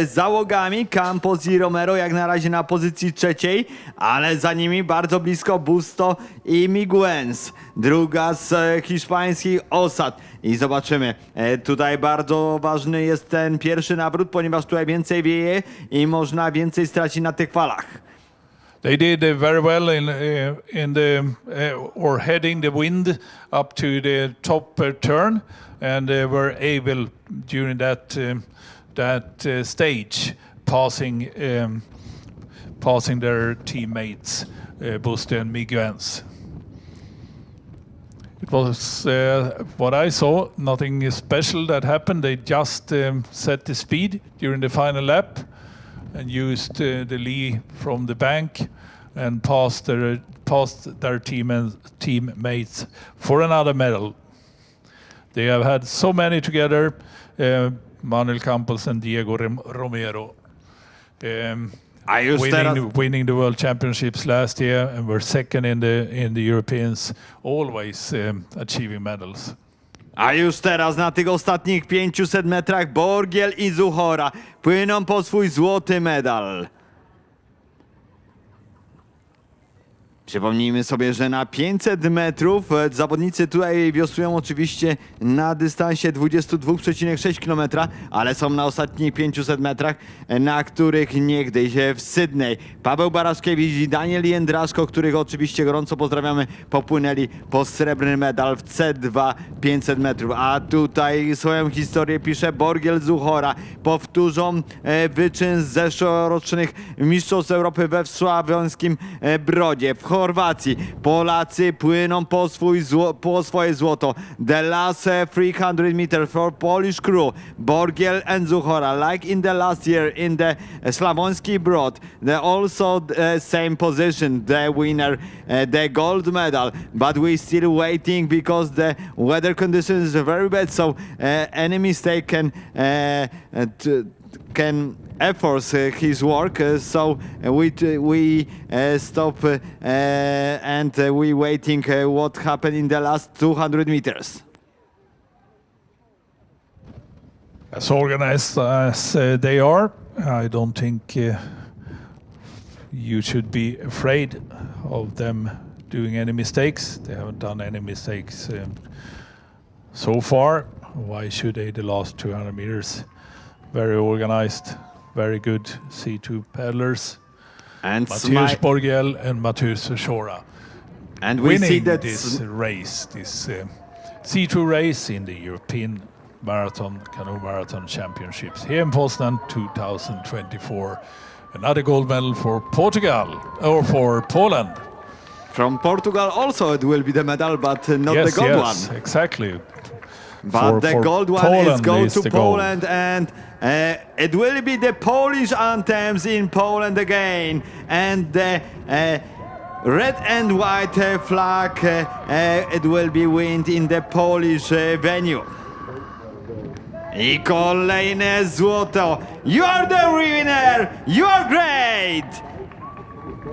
załogami. Campos i Romero jak na razie na pozycji trzeciej, ale za nimi bardzo blisko Busto i Miguens. Druga z hiszpańskich osad. I zobaczymy, tutaj bardzo ważny jest ten pierwszy nawrót, ponieważ tutaj więcej wieje i można więcej stracić na tych falach. They did very well in the or heading the wind up to the top turn, and were able during that stage passing their teammates Busto and Miguens. It was what I saw, nothing special that happened. They just set the speed during the final lap and used the lee from the bank and passed their teammates for another medal. They have had so many together, Manuel Campos and Diego Romero, A już teraz... winning the World Championships last year and were second in the Europeans, always achieving medals. A już teraz na tych ostatnich 500 metrach Borgiel i Zuchora płyną po swój złoty medal. Przypomnijmy sobie, że na 500 metrów zawodnicy tutaj wiosłują oczywiście na dystansie 22,6 km, ale są na ostatnich 500 metrach, na których niegdyś w Sydney Paweł Baraszkiewicz i Daniel Jędraszko, których oczywiście gorąco pozdrawiamy, popłynęli po srebrny medal w C2 500 metrów. A tutaj swoją historię pisze Borgiel Zuchora. Powtórzą wyczyn z zeszłorocznych Mistrzostw Europy we Sławońskim Brodzie. W Chorwacji Polacy płyną po swoje złoto. The last 300 meters for Polish crew. Borgiel and Zuchora, like in the last year in the Slavonski Brod, they also same position, the winner, the gold medal. But we still waiting because the weather conditions are very bad, so any mistake can efforts his work, so we stop and we waiting what happened in the last 200 meters. As organized as they are, I don't think you should be afraid of them doing any mistakes. They haven't done any mistakes so far. Why should they? The last 200 meters, very organized. Very good C2 paddlers, And Mateusz Borgiel and Mateusz Zuchora. And we winning see that this race, this C2 race in the European Canoe Marathon Championships here in Poznan 2024. Another gold medal for Portugal, or for Poland. from Portugal also it will be the medal, but not the gold one. Exactly. But the gold one is go to Poland, and it will be the Polish anthems in Poland again, and the red and white flag it will be wind in the Polish venue. I kolejne złoto. You are the winner! You are great!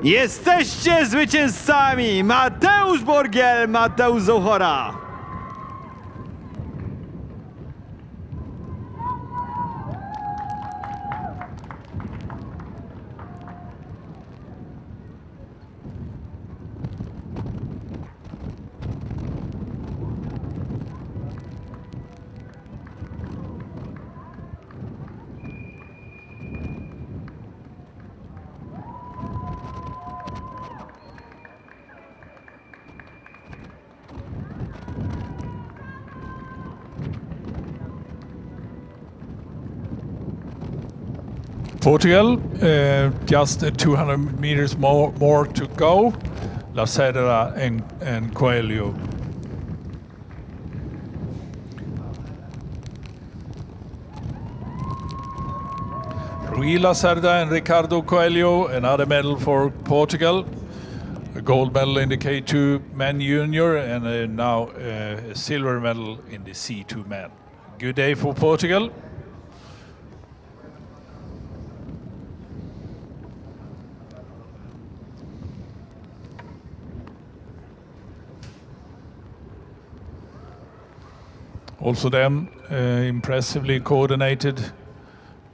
Jesteście zwycięzcami! Mateusz Borgiel, Mateusz Zuchora. Portugal, just 200 meters more to go. Lacerda and Coelho. Rui Lacerda and Ricardo Coelho, another medal for Portugal. A gold medal in the K2 men junior, and now a silver medal in the C2 men. Good day for Portugal. Also them impressively coordinated,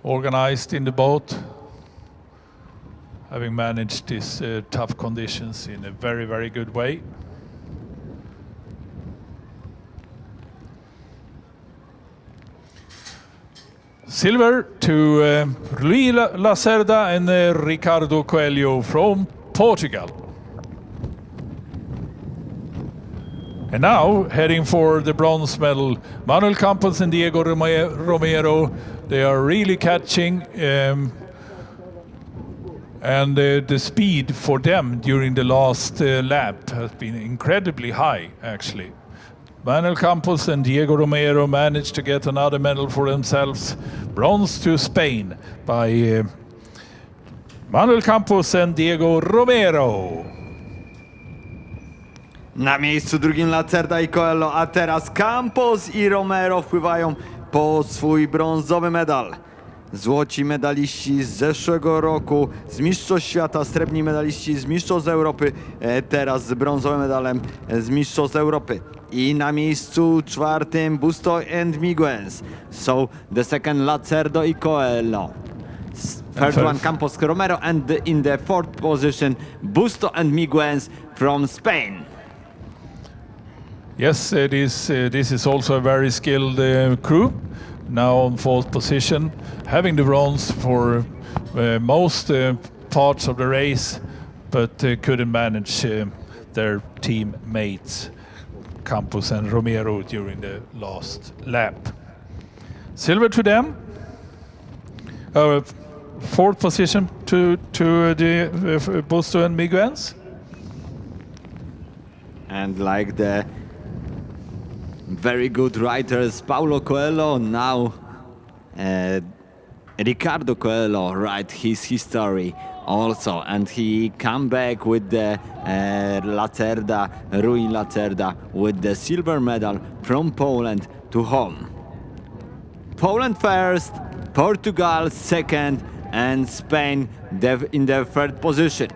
organized in the boat, having managed these tough conditions in a very, very good way. Silver to Rui Lacerda and Ricardo Coelho from Portugal. And now, heading for the bronze medal, Manuel Campos and Diego Romero, they are really catching, and the speed for them during the last lap has been incredibly high, actually. Manuel Campos and Diego Romero managed to get another medal for themselves, bronze to Spain by Manuel Campos and Diego Romero. Na miejscu drugim Lacerda i Coelho, a teraz Campos i Romero wpływają po swój brązowy medal. Złoci medaliści z zeszłego roku, z Mistrzostw Świata, srebrni medaliści z Mistrzostw Europy, teraz z brązowym medalem z Mistrzostw Europy. I na miejscu czwartym Busto and Miguens. So the second Lacerdo i Coelho. Third one Campos Romero, and in the fourth position Busto and Miguens from Spain. Yes, it is. This is also a very skilled crew. Now on fourth position, having the bronze for most parts of the race, but couldn't manage their teammates, Campos and Romero, during the last lap. Silver to them. Fourth position to the Busto and Miguens. And like the very good writers Paulo Coelho, now Ricardo Coelho write his history also, and he come back with the Lacerda, Rui Lacerda, with the silver medal from Poland to home. Poland first, Portugal second, and Spain in the third position.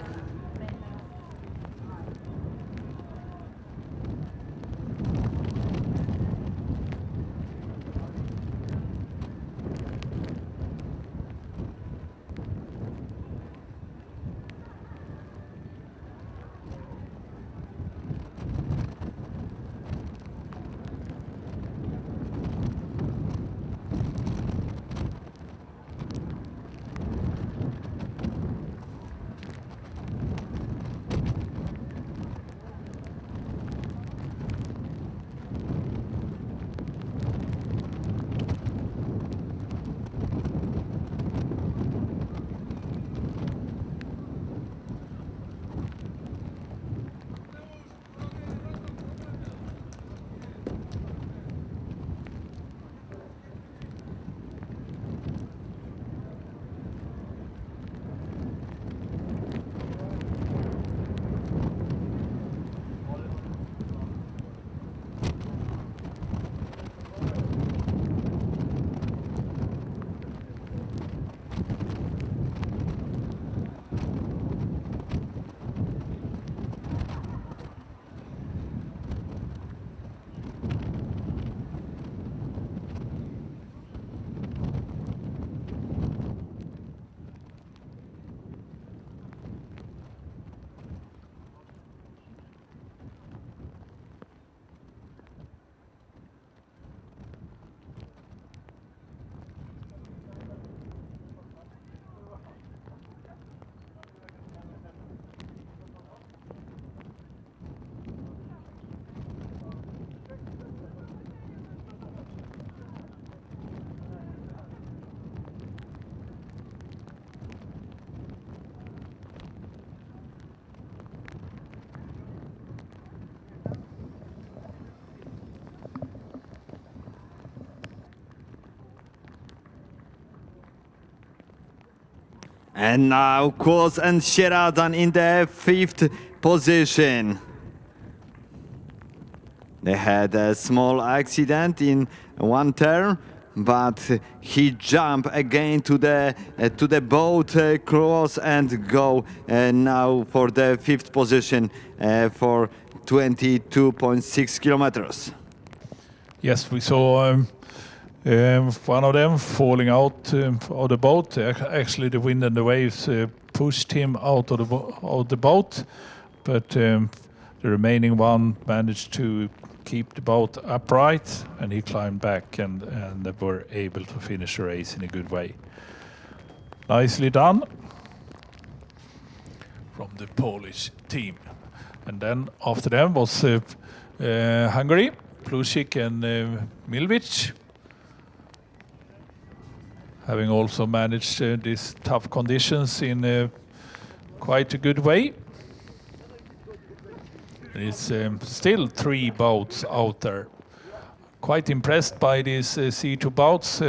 And now Quos and Sheridan in the fifth position. They had a small accident in one turn, but he jumped again to the boat cross and go now for the fifth position for 22.6 kilometers. Yes, we saw one of them falling out of the boat. Actually, the wind and the waves pushed him out of the boat, but the remaining one managed to keep the boat upright, and he climbed back, and they were able to finish the race in a good way. Nicely done from the Polish team. And then after them was Hungary, Plusik and Milvic, having also managed these tough conditions in quite a good way. And it's still 3 boats out there. Quite impressed by these C2 boats.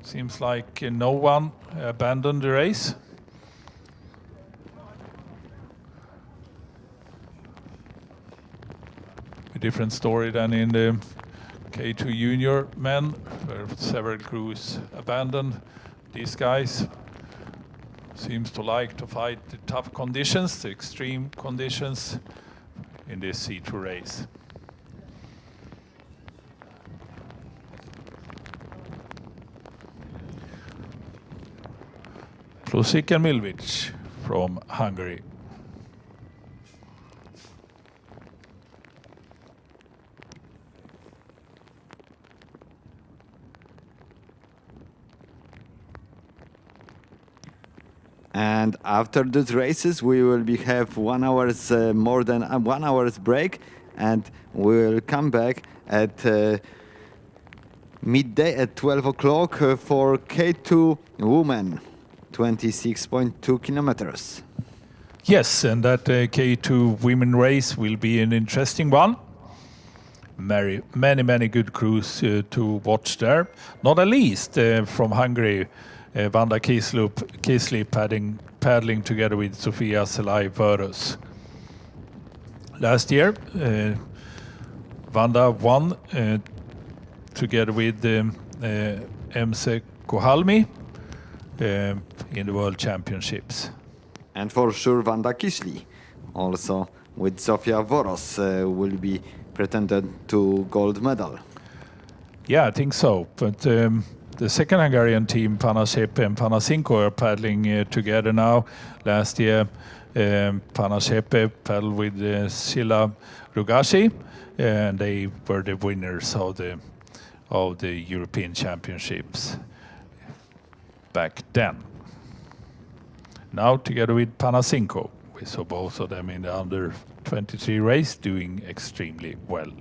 Seems like no one abandoned the race. A different story than in the K2 Junior men, where several crews abandoned. These guys seems to like to fight the tough conditions, the extreme conditions in this C2 race. Plusik and Milvic from Hungary. And after these races, we will have 1 hour's more than 1 hour's break, and we will come back at midday at 12 o'clock for K2 women, 26.2 kilometers. Yes, and that K2 women race will be an interesting one. Many good crews to watch there. Not at least from Hungary, Wanda Kisly paddling together with Sofia Selay-Vörus. Last year, Wanda won together with MC Kohalmi in the World Championships. And for sure, Wanda Kisly, also with Sofia Voros, will be pretended to gold medal. Yeah, I think so. But the second Hungarian team, Panasepe and Panasinko, are paddling together now. Last year, Panasepe paddled with Sila Rugashi, and they were the winners of the European Championships back then. Now, together with Panasinko, we saw both of them in the under 23 race doing extremely well.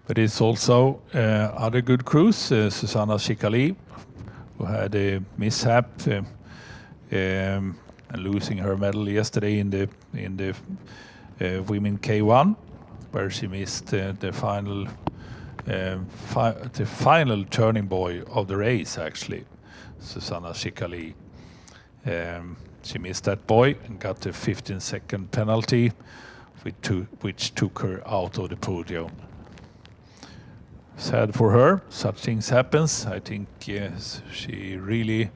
But it's also other good crews. Susanna Shikali, who had a mishap and losing her medal yesterday in the women K1, where she missed the final turning boy of the race. Actually, Susanna Shikali, she missed that boy and got a 15-second penalty, which took her out of the podium. Sad for her, such things happens. I think yes, she really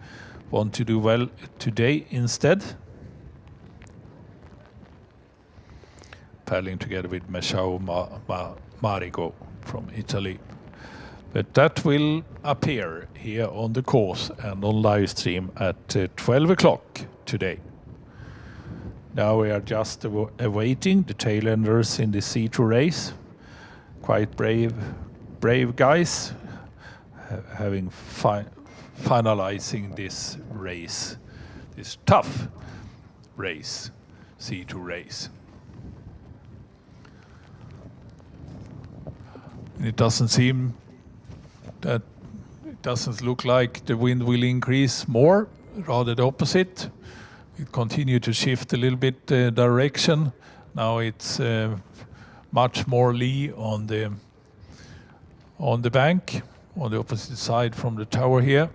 want to do well today instead. Paddling together with Mesciao Marigo from Italy. But that will appear here on the course and on live stream at 12 o'clock today. Now we are just awaiting the tailenders in the C2 race. Quite brave guys, having finalizing this race, this tough race, C2 race. It doesn't look like the wind will increase more, rather the opposite. It continued to shift a little bit direction. Now it's much more lee on the bank, on the opposite side from the tower here.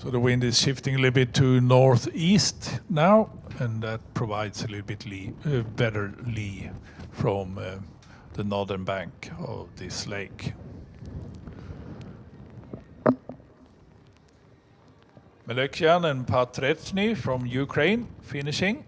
So the wind is shifting a little bit to northeast now, and that provides a little bit better lee from the northern bank of this lake. Melekyan and Patretsny from Ukraine finishing.